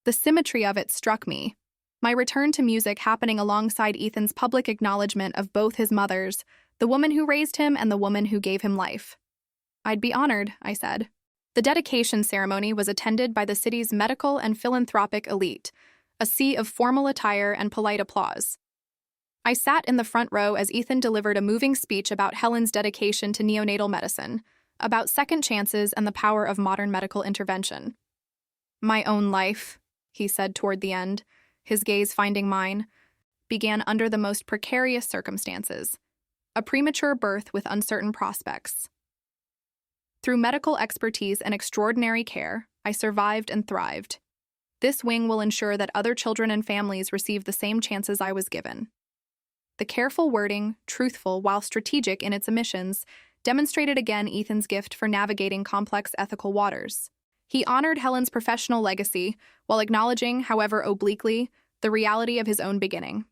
Speaker 1: The symmetry of it struck me. My return to music happening alongside Ethan's public acknowledgement of both his mothers, the woman who raised him and the woman who gave him life. I'd be honored, I said. The dedication ceremony was attended by the city's medical and philanthropic elite, a sea of formal attire and polite applause. I sat in the front row as Ethan delivered a moving speech about Helen's dedication to neonatal medicine, about second chances and the power of modern medical intervention. My own life, he said toward the end, his gaze finding mine, began under the most precarious circumstances, a premature birth with uncertain prospects. Through medical expertise and extraordinary care, I survived and thrived. This wing will ensure that other children and families receive the same chances I was given. The careful wording, truthful while strategic in its omissions, demonstrated again Ethan's gift for navigating complex ethical waters. He honored Helen's professional legacy while acknowledging, however obliquely, the reality of his own beginning.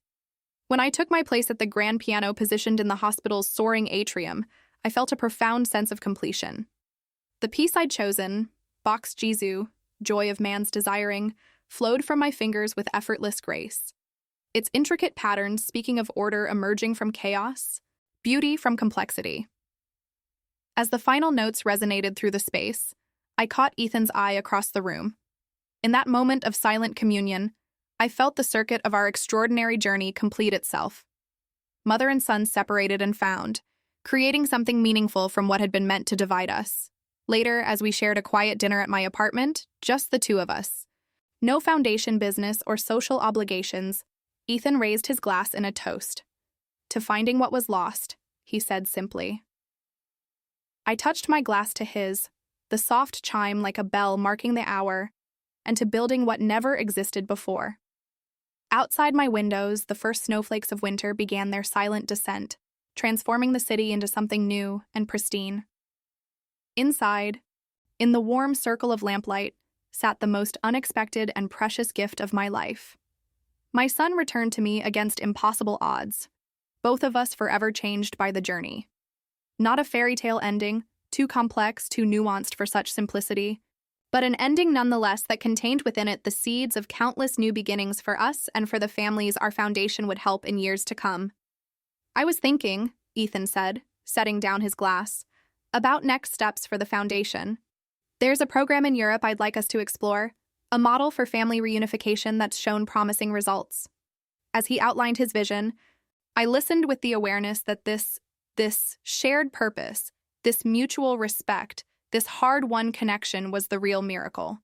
Speaker 1: When I took my place at the grand piano positioned in the hospital's soaring atrium, I felt a profound sense of completion. The piece I'd chosen, Bach's Jesu, Joy of Man's Desiring, flowed from my fingers with effortless grace. Its intricate patterns speaking of order emerging from chaos, beauty from complexity. As the final notes resonated through the space, I caught Ethan's eye across the room. In that moment of silent communion, I felt the circuit of our extraordinary journey complete itself. Mother and son separated and found, creating something meaningful from what had been meant to divide us. Later, as we shared a quiet dinner at my apartment, just the two of us. No foundation business or social obligations, Ethan raised his glass in a toast. To finding what was lost, he said simply. I touched my glass to his, the soft chime like a bell marking the hour, and to building what never existed before. Outside my windows, the first snowflakes of winter began their silent descent, transforming the city into something new and pristine. Inside, in the warm circle of lamplight, sat the most unexpected and precious gift of my life. My son returned to me against impossible odds, both of us forever changed by the journey. Not a fairy tale ending, too complex, too nuanced for such simplicity, but an ending nonetheless that contained within it the seeds of countless new beginnings for us and for the families our foundation would help in years to come. I was thinking, Ethan said, setting down his glass, about next steps for the foundation. There's a program in Europe I'd like us to explore, a model for family reunification that's shown promising results. As he outlined his vision, I listened with the awareness that this shared purpose, this mutual respect, this hard-won connection was the real miracle.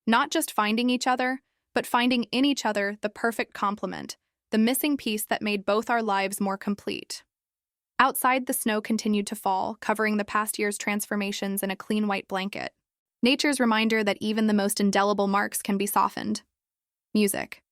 Speaker 1: Not just finding each other, but finding in each other the perfect complement, the missing piece that made both our lives more complete. Outside, the snow continued to fall, covering the past year's transformations in a clean white blanket. Nature's reminder that even the most indelible marks can be softened. Music.